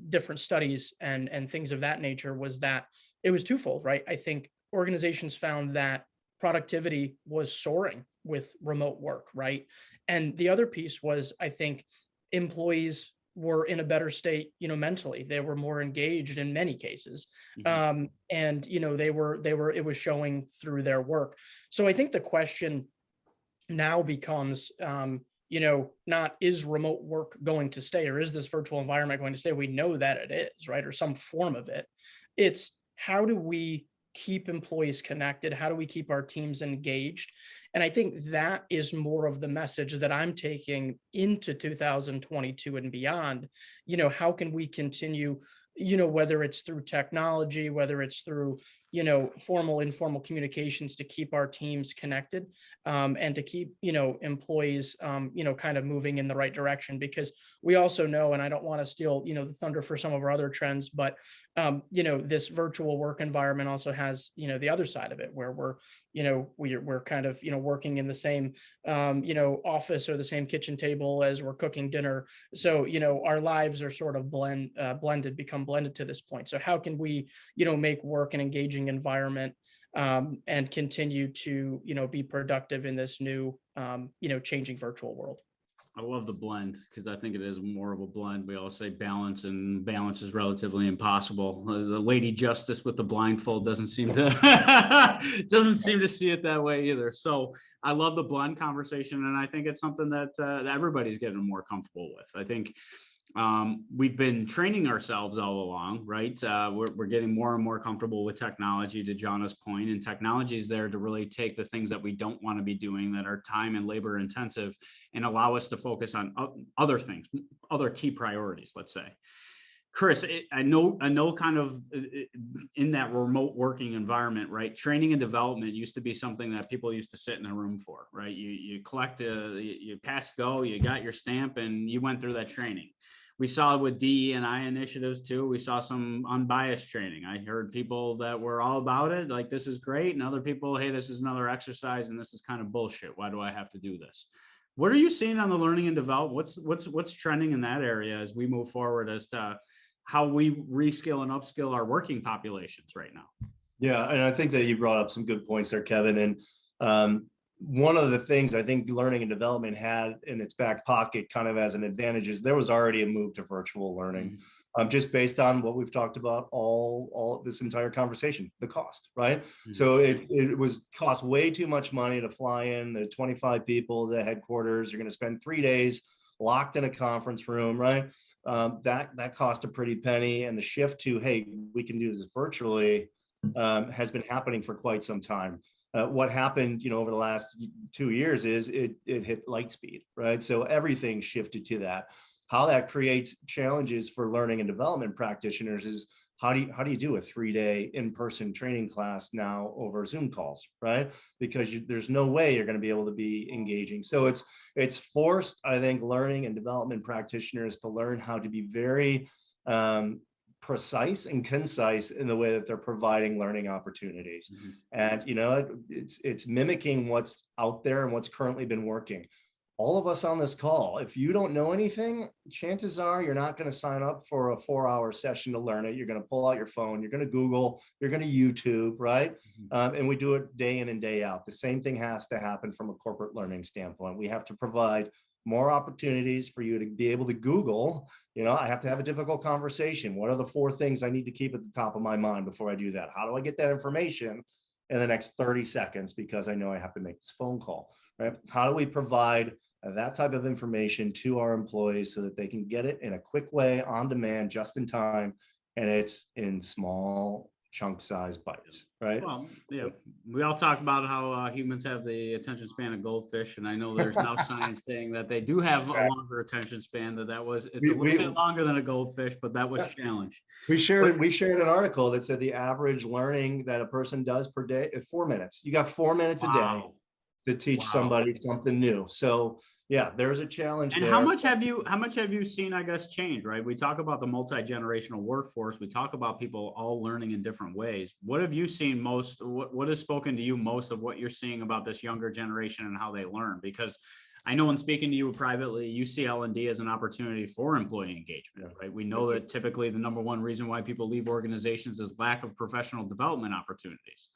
different studies and things of that nature was that it was twofold, right? I think organizations found that productivity was soaring with remote work, right? And the other piece was, I think, employees were in a better state, mentally. They were more engaged in many cases. Mm-hmm. And, it was showing through their work. So I think the question now becomes, not is remote work going to stay, or is this virtual environment going to stay? We know that it is, right? Or some form of it. It's how do we keep employees connected? How do we keep our teams engaged? And I think that is more of the message that I'm taking into 2022 and beyond. How can we continue, whether it's through technology, whether it's through, formal, informal communications, to keep our teams connected, and to keep, employees, kind of moving in the right direction. Because we also know, and I don't want to steal, the thunder for some of our other trends, but, this virtual work environment also has, the other side of it, where we're kind of, working in the same, office or the same kitchen table as we're cooking dinner. So, our lives are sort of become blended to this point. So how can we, make work an engaging environment, and continue to, be productive in this new, changing virtual world? I love the blend because I think it is more of a blend. We all say balance, and balance is relatively impossible. The Lady Justice with the blindfold doesn't seem to see it that way either. So I love the blend conversation, and I think it's something that everybody's getting more comfortable with. I think we've been training ourselves all along, right? We're getting more and more comfortable with technology, to Jona's point, and technology is there to really take the things that we don't want to be doing that are time and labor intensive and allow us to focus on other things, other key priorities, let's say. Chris, I know kind of in that remote working environment, right? Training and development used to be something that people used to sit in a room for, right? You collect, you pass go, you got your stamp, and you went through that training. We saw it with DE&I initiatives too. We saw some unbiased training. I heard people that were all about it, like this is great, and other people, hey, this is another exercise and this is kind of bullshit. Why do I have to do this? What are you seeing on the learning and development? What's trending in that area as we move forward as to how we reskill and upskill our working populations right now? Yeah, and I think that you brought up some good points there, Kevin. And one of the things I think learning and development had in its back pocket kind of as an advantage is there was already a move to virtual learning, just based on what we've talked about all this entire conversation, the cost, right? So it was cost way too much money to fly in the 25 people, the headquarters. You're going to spend 3 days locked in a conference room, right? That cost a pretty penny. And the shift to, hey, we can do this virtually has been happening for quite some time. What happened, over the last 2 years is it hit light speed, right? So everything shifted to that. How that creates challenges for learning and development practitioners is how do you do a 3-day in-person training class now over Zoom calls, right? Because there's no way you're going to be able to be engaging. So it's forced, I think, learning and development practitioners to learn how to be very precise and concise in the way that they're providing learning opportunities. And it's mimicking what's out there and what's currently been working. All of us on this call, if you don't know anything, chances are you're not going to sign up for a 4-hour session to learn it. You're going to pull out your phone, you're going to Google, you're going to YouTube, right? And we do it day in and day out. The same thing has to happen from a corporate learning standpoint. We have to provide more opportunities for you to be able to Google. I have to have a difficult conversation. What are the 4 things I need to keep at the top of my mind before I do that? How do I get that information in the next 30 seconds because I know I have to make this phone call, right? How do we provide that type of information to our employees so that they can get it in a quick way, on demand, just in time, and it's in small chunk size bites, right? Well, yeah, we all talk about how humans have the attention span of goldfish, and I know there's now science saying that they do have a longer attention span. It's a little bit longer than a goldfish, but that was challenged. We shared an article that said the average learning that a person does per day is 4 minutes. You got 4 minutes a day to teach somebody something new. So yeah, there's a challenge. And there. how much have you seen, I guess, change, right? We talk about the multi-generational workforce. We talk about people all learning in different ways. What have you seen most? What has spoken to you most of what you're seeing about this younger generation and how they learn? Because I know in speaking to you privately, you see L&D as an opportunity for employee engagement, right? We know that typically the number one reason why people leave organizations is lack of professional development opportunities.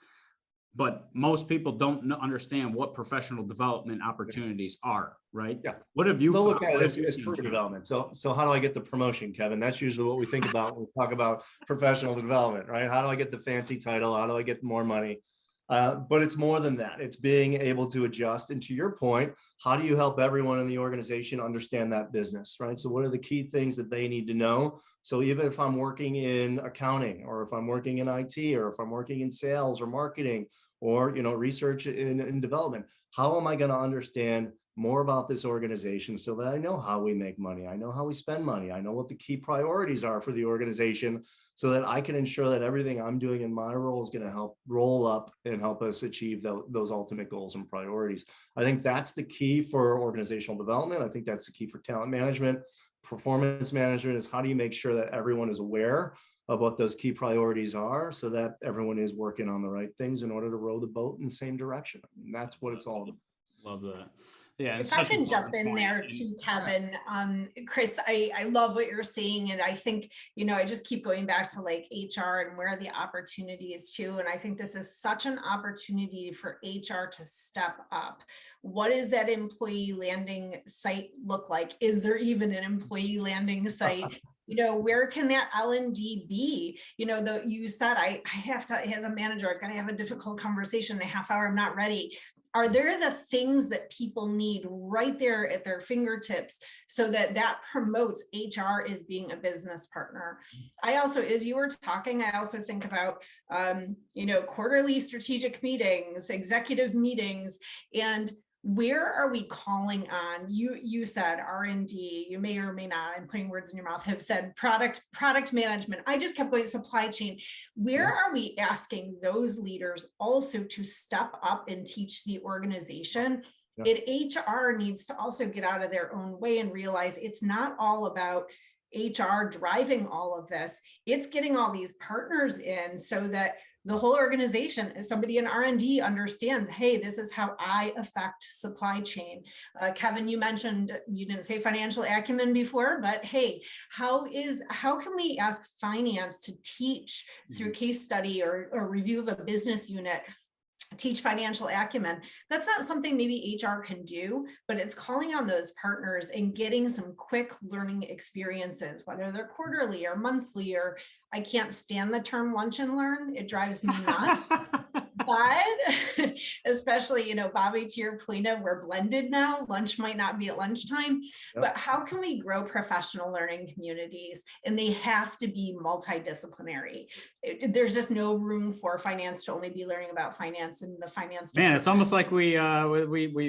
But most people don't understand what professional development opportunities are, right? Yeah. What have you They'll found? look at it as career development. So how do I get the promotion, Kevin? That's usually what we think about when we talk about professional development, right? How do I get the fancy title? How do I get more money? But it's more than that. It's being able to adjust. And to your point, how do you help everyone in the organization understand that business, right? So what are the key things that they need to know? So even if I'm working in accounting, or if I'm working in IT, or if I'm working in sales or marketing, or research and development, how am I going to understand more about this organization so that I know how we make money, I know how we spend money, I know what the key priorities are for the organization, so that I can ensure that everything I'm doing in my role is going to help roll up and help us achieve those ultimate goals and priorities. I think that's the key for organizational development. I think that's the key for talent management. Performance management is how do you make sure that everyone is aware of what those key priorities are so that everyone is working on the right things in order to row the boat in the same direction. And that's what it's all about. Love that. Yeah. If I can jump in there too, Kevin, Chris, I love what you're saying. And I think, I just keep going back to like HR and where the opportunity is too. And I think this is such an opportunity for HR to step up. What does that employee landing site look like? Is there even an employee landing site? Where can that L&D be? You said I have to, as a manager, I've got to have a difficult conversation in a half hour, I'm not ready. Are there the things that people need right there at their fingertips so that promotes HR as being a business partner? I also, as you were talking, I also think about, quarterly strategic meetings, executive meetings, and where are we calling on? You said R&D, you may or may not, I'm putting words in your mouth, have said product management. I just kept going supply chain. Where are we asking those leaders also to step up and teach the organization? HR needs to also get out of their own way and realize it's not all about HR driving all of this. It's getting all these partners in so that the whole organization, as somebody in R&D understands, hey, this is how I affect supply chain. Kevin, you mentioned, you didn't say financial acumen before, but hey, how can we ask finance to teach through case study or review of a business unit, teach financial acumen? That's not something maybe HR can do, but it's calling on those partners and getting some quick learning experiences, whether they're quarterly or monthly, or I can't stand the term lunch and learn. It drives me nuts. But especially, Bobby, to your point of we're blended now, lunch might not be at lunchtime, but how can we grow professional learning communities? And they have to be multidisciplinary. There's just no room for finance to only be learning about finance and the finance. Man, it's almost like we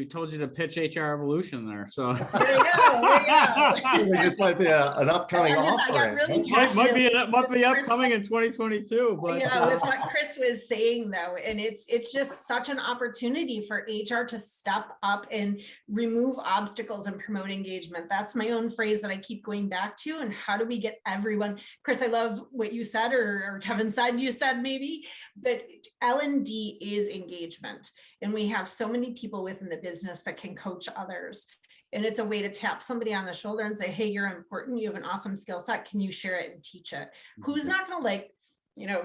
told you to pitch HRevolution there. So there you go. This might be an upcoming offering. I got really might be upcoming in 2022. But with what Chris was saying though, and it's just such an opportunity for HR to step up and remove obstacles and promote engagement. That's my own phrase that I keep going back to. And how do we get everyone? Chris, I love what you said, or Kevin said, you said maybe, but L&D is engagement. And we have so many people within the business that can coach others. And it's a way to tap somebody on the shoulder and say, hey, you're important. You have an awesome skill set. Can you share it and teach it? Who's not going to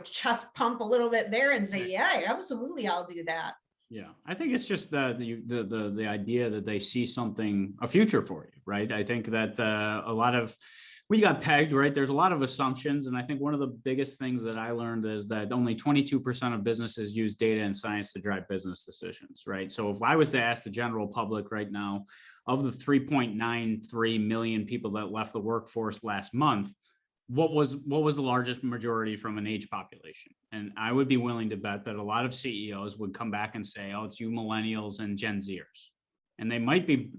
chest pump a little bit there and say, yeah, absolutely, I'll do that. Yeah, I think it's just the idea that they see a future for you, right? I think that we got pegged, right? There's a lot of assumptions. And I think one of the biggest things that I learned is that only 22% of businesses use data and science to drive business decisions, right? So if I was to ask the general public right now, of the 3.93 million people that left the workforce last month, what was the largest majority from an age population? And I would be willing to bet that a lot of CEOs would come back and say, oh, it's you millennials and Gen Zers. And they might be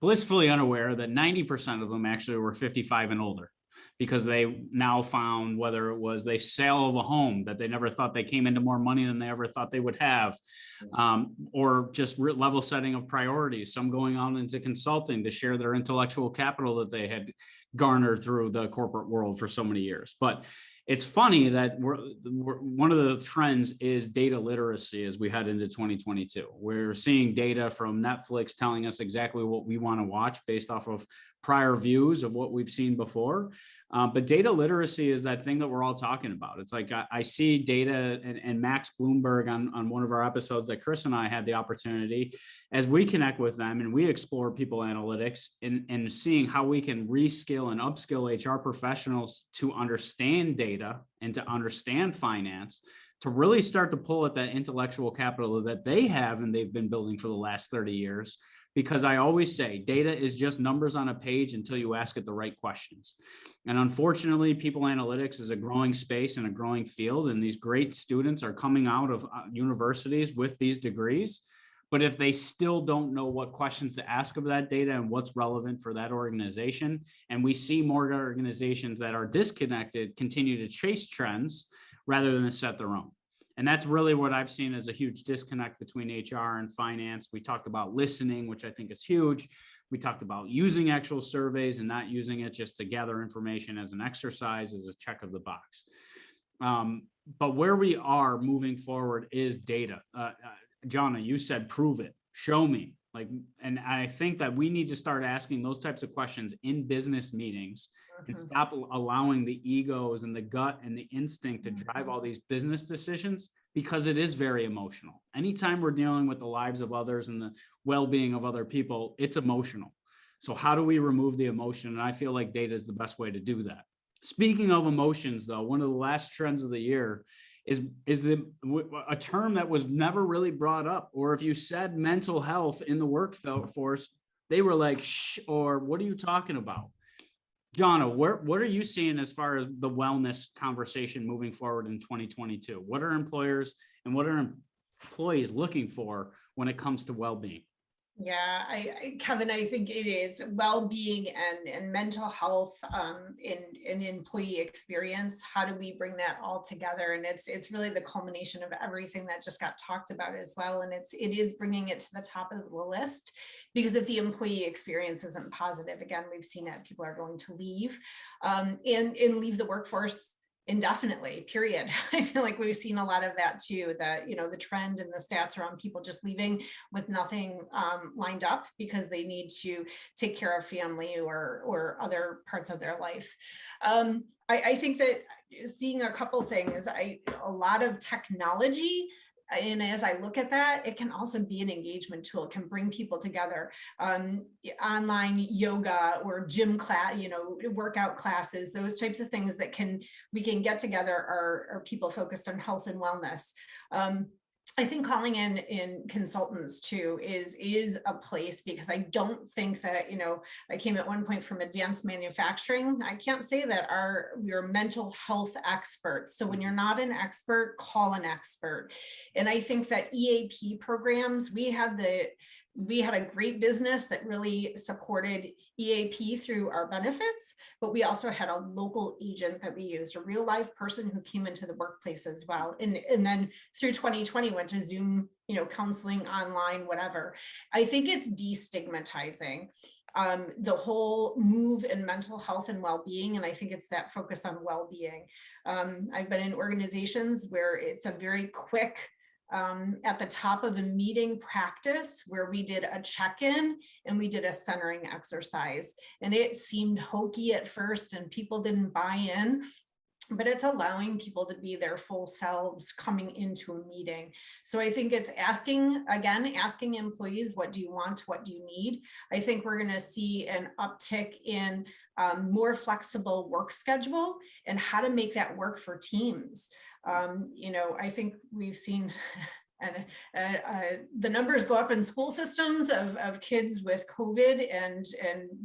blissfully unaware that 90% of them actually were 55 and older, because they now found, whether it was they sale of a home that they never thought they came into more money than they ever thought they would have, or just level setting of priorities, some going on into consulting to share their intellectual capital that they had garnered through the corporate world for so many years. But it's funny that one of the trends is data literacy as we head into 2022. We're seeing data from Netflix telling us exactly what we want to watch based off of prior views of what we've seen before. But data literacy is that thing that we're all talking about. It's like I see data, and Max Bloomberg on one of our episodes that Chris and I had the opportunity, as we connect with them and we explore people analytics and seeing how we can reskill and upskill HR professionals to understand data and to understand finance, to really start to pull at that intellectual capital that they have and they've been building for the last 30 years. Because I always say data is just numbers on a page until you ask it the right questions. And unfortunately, people analytics is a growing space and a growing field. And these great students are coming out of universities with these degrees. But if they still don't know what questions to ask of that data and what's relevant for that organization, and we see more organizations that are disconnected continue to chase trends rather than set their own. And that's really what I've seen as a huge disconnect between HR and finance. We talked about listening, which I think is huge. We talked about using actual surveys and not using it just to gather information as an exercise, as a check of the box. But where we are moving forward is data. Jona, you said, prove it, show me. Like, and I think that we need to start asking those types of questions in business meetings and stop allowing the egos and the gut and the instinct to drive all these business decisions, because it is very emotional. Anytime we're dealing with the lives of others and the well-being of other people, it's emotional. So how do we remove the emotion? And I feel like data is the best way to do that. Speaking of emotions, though, one of the last trends of the year is a term that was never really brought up. Or if you said mental health in the workforce, they were like, shh, or what are you talking about? Jona, what are you seeing as far as the wellness conversation moving forward in 2022? What are employers and what are employees looking for when it comes to well-being? Yeah, Kevin, I think it is well-being and mental health in employee experience. How do we bring that all together? And it's really the culmination of everything that just got talked about as well. And it is bringing it to the top of the list, because if the employee experience isn't positive, again, we've seen it, people are going to leave and leave the workforce indefinitely, period. I feel like we've seen a lot of that too, that, the trend and the stats around people just leaving with nothing lined up because they need to take care of family or other parts of their life. I think that seeing a couple things, a lot of technology. And as I look at that, it can also be an engagement tool. It can bring people together. Online yoga or gym class, workout classes, those types of things that we can get together are people focused on health and wellness. I think calling in consultants too is a place, because I don't think that, I came at one point from advanced manufacturing. I can't say that we're mental health experts. So when you're not an expert, call an expert. And I think that EAP programs, we had a great business that really supported EAP through our benefits, but we also had a local agent that we used, a real life person who came into the workplace as well. And then through 2020 went to Zoom, counseling online, whatever. I think it's destigmatizing the whole move in mental health and well-being. And I think it's that focus on well-being. I've been in organizations where it's a very quick, at the top of a meeting practice where we did a check-in and we did a centering exercise, and it seemed hokey at first and people didn't buy in, but it's allowing people to be their full selves coming into a meeting. So I think it's asking employees, what do you want? What do you need? I think we're going to see an uptick in more flexible work schedule and how to make that work for teams. I think we've seen the numbers go up in school systems of kids with COVID and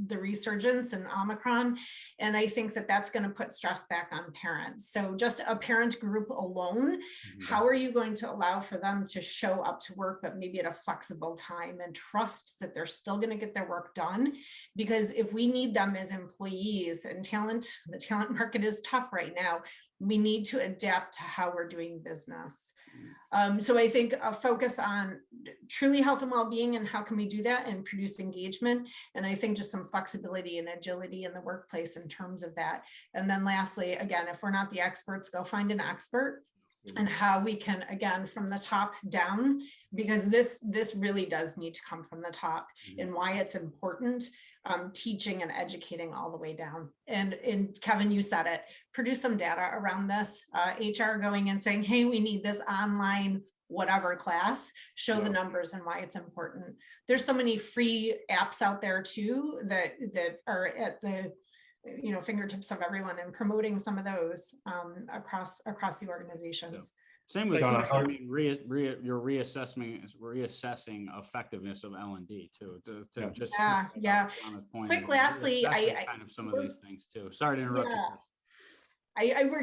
the resurgence and Omicron. And I think that that's going to put stress back on parents. So just a parent group alone, how are you going to allow for them to show up to work, but maybe at a flexible time, and trust that they're still going to get their work done? Because if we need them as employees, and the talent market is tough right now, we need to adapt to how we're doing business. So I think a focus on truly health and well-being and how can we do that and produce engagement. And I think just some flexibility and agility in the workplace in terms of that. And then lastly, again, if we're not the experts, go find an expert, and how we can, again, from the top down, because this really does need to come from the top, and why it's important, teaching and educating all the way down. And Kevin, you said it, produce some data around this, HR going and saying, hey, we need this online whatever class, show the numbers and why it's important. There's so many free apps out there too that are at the fingertips of everyone, and promoting some of those across the organizations. Same with you're reassessing effectiveness of L&D too. Quick, lastly, kind of some of these things too. Sorry to interrupt you,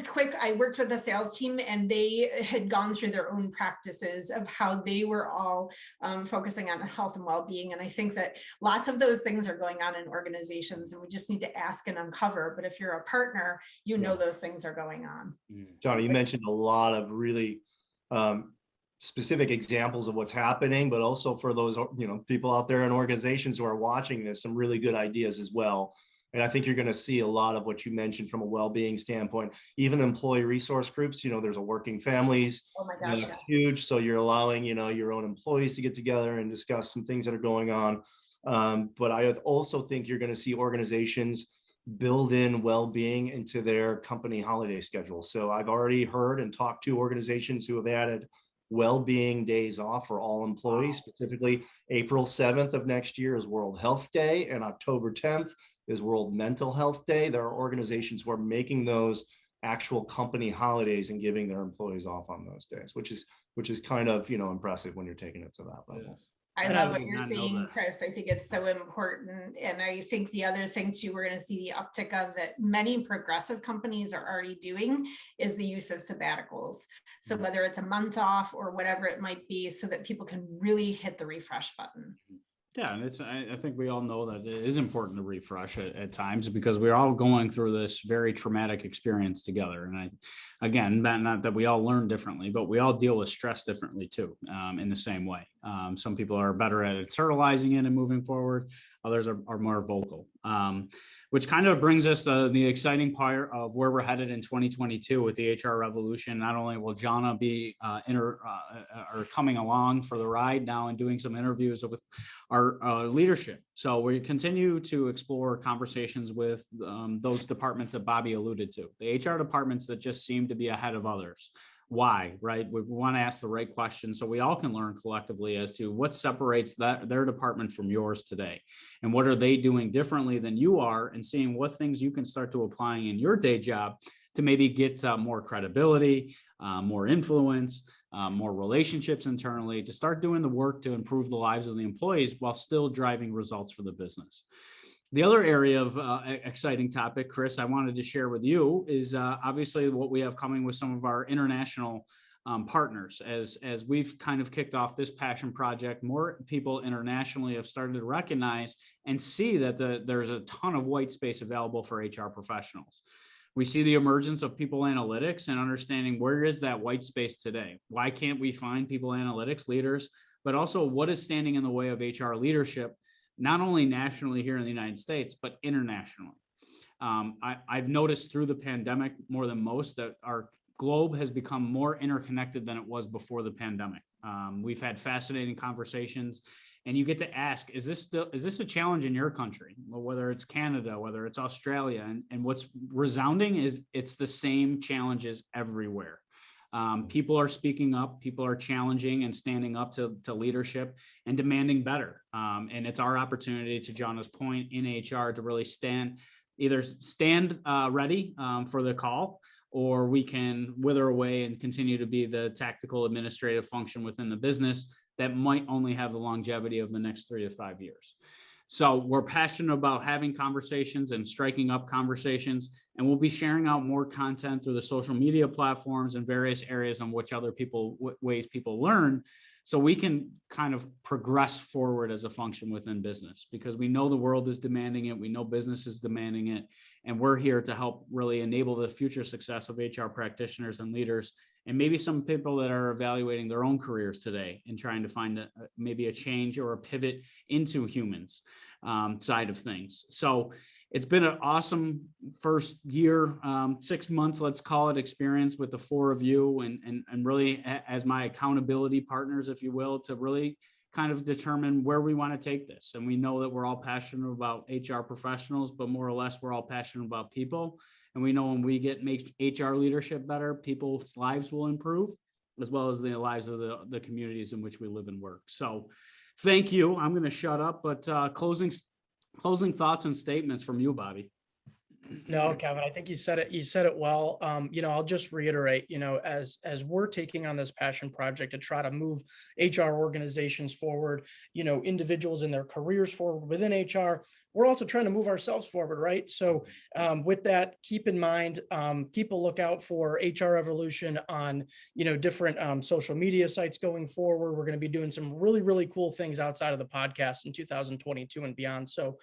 Chris. I worked with a sales team, and they had gone through their own practices of how they were all focusing on health and well-being. And I think that lots of those things are going on in organizations, and we just need to ask and uncover. But if you're a partner, those things are going on. Jona, you mentioned a lot of really specific examples of what's happening, but also for those people out there in organizations who are watching this, some really good ideas as well. And I think you're going to see a lot of what you mentioned from a well-being standpoint, even employee resource groups. There's a working families. Oh my gosh, That's yes. huge. So you're allowing, your own employees to get together and discuss some things that are going on. But I also think you're going to see organizations build in well-being into their company holiday schedule. So I've already heard and talked to organizations who have added well-being days off for all employees. Specifically, April 7th of next year is World Health Day, and October 10th is World Mental Health Day. There are organizations who are making those actual company holidays and giving their employees off on those days, which is kind of, impressive when you're taking it to that level. I love what you're saying, Chris. I think it's so important. And I think the other thing too, we're going to see the uptick of that many progressive companies are already doing is the use of sabbaticals. So whether it's a month off or whatever it might be, so that people can really hit the refresh button. Yeah, and I think we all know that it is important to refresh at times because we're all going through this very traumatic experience together. And again, not that we all learn differently, but we all deal with stress differently too, in the same way. Some people are better at internalizing it and moving forward. Others are more vocal, which kind of brings us to the exciting part of where we're headed in 2022 with the HR revolution. Not only will Jona be coming along for the ride now and doing some interviews with our leadership. So we continue to explore conversations with those departments that Bobby alluded to, the HR departments that just seem to be ahead of others. Why, right? We want to ask the right questions so we all can learn collectively as to what separates their department from yours today. And what are they doing differently than you are, and seeing what things you can start to applying in your day job to maybe get more credibility, more influence, more relationships internally, to start doing the work to improve the lives of the employees while still driving results for the business. The other area of exciting topic, Chris, I wanted to share with you is obviously what we have coming with some of our international partners. As we've kind of kicked off this passion project, more people internationally have started to recognize and see that there's a ton of white space available for HR professionals. We see the emergence of people analytics and understanding where is that white space today? Why can't we find people analytics leaders, but also what is standing in the way of HR leadership, not only nationally here in the United States, but internationally. I've noticed through the pandemic more than most that our globe has become more interconnected than it was before the pandemic. We've had fascinating conversations, and you get to ask, is this a challenge in your country? Well, whether it's Canada, whether it's Australia, and what's resounding is it's the same challenges everywhere. People are speaking up, people are challenging and standing up to leadership and demanding better. And it's our opportunity, to Jona's point, in HR to really stand ready for the call, or we can wither away and continue to be the tactical administrative function within the business that might only have the longevity of the next 3 to 5 years. So we're passionate about having conversations and striking up conversations, and we'll be sharing out more content through the social media platforms and various areas on which ways people learn, so we can kind of progress forward as a function within business, because we know the world is demanding it. We know business is demanding it, and we're here to help really enable the future success of HR practitioners and leaders, and maybe some people that are evaluating their own careers today and trying to find maybe a change or a pivot into humans side of things. So it's been an awesome first year, 6 months, let's call it, experience with the 4 of you, and really as my accountability partners, if you will, to really kind of determine where we want to take this. And we know that we're all passionate about HR professionals, but more or less we're all passionate about people. And we know when we make HR leadership better, people's lives will improve, as well as the lives of the communities in which we live and work. So thank you. I'm going to shut up, but closing thoughts and statements from you, Bobby. No, Kevin, I think you said it well. I'll just reiterate, as we're taking on this passion project to try to move HR organizations forward, individuals in their careers forward within HR, we're also trying to move ourselves forward, right? So with that, keep in mind, keep a lookout for HRevolution on, different social media sites going forward. We're going to be doing some really, really cool things outside of the podcast in 2022 and beyond. So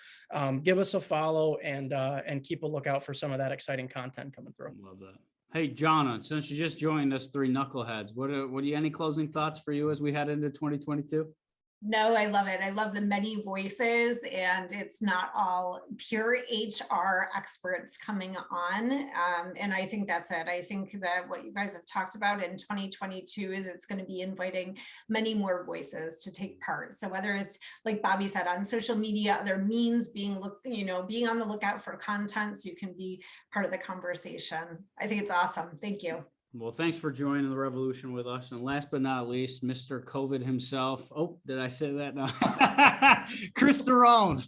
give us a follow and keep a lookout for some of that exciting content coming through. Love that. Hey, Jona, since you just joined us, 3 knuckleheads, what are any closing thoughts for you as we head into 2022? No, I love it. I love the many voices, and it's not all pure HR experts coming on. And I think that's it. I think that what you guys have talked about in 2022 is it's going to be inviting many more voices to take part. So whether it's like Bobby said on social media, other means, being on the lookout for content so you can be part of the conversation. I think it's awesome. Thank you. Well, thanks for joining the revolution with us. And last but not least, Mr. COVID himself. Oh, did I say that? No. Chris Darone.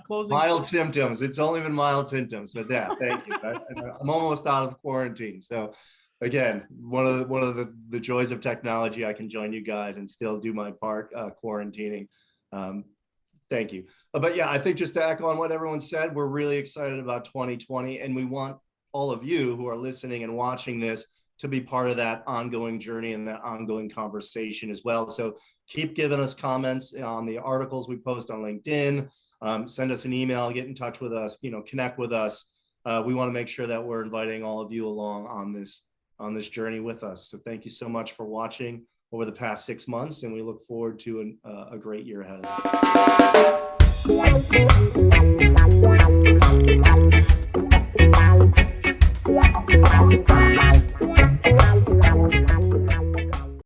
Closing. Mild symptoms. It's only been mild symptoms, but yeah, thank you. I'm almost out of quarantine. So again, one of the joys of technology, I can join you guys and still do my part quarantining. Thank you. But yeah, I think just to echo on what everyone said, we're really excited about 2020, and we want all of you who are listening and watching this to be part of that ongoing journey and that ongoing conversation as well. So keep giving us comments on the articles we post on LinkedIn. Send us an email, get in touch with us, connect with us. We want to make sure that we're inviting all of you along on this journey with us. So thank you so much for watching over the past 6 months, and we look forward to a great year ahead of us.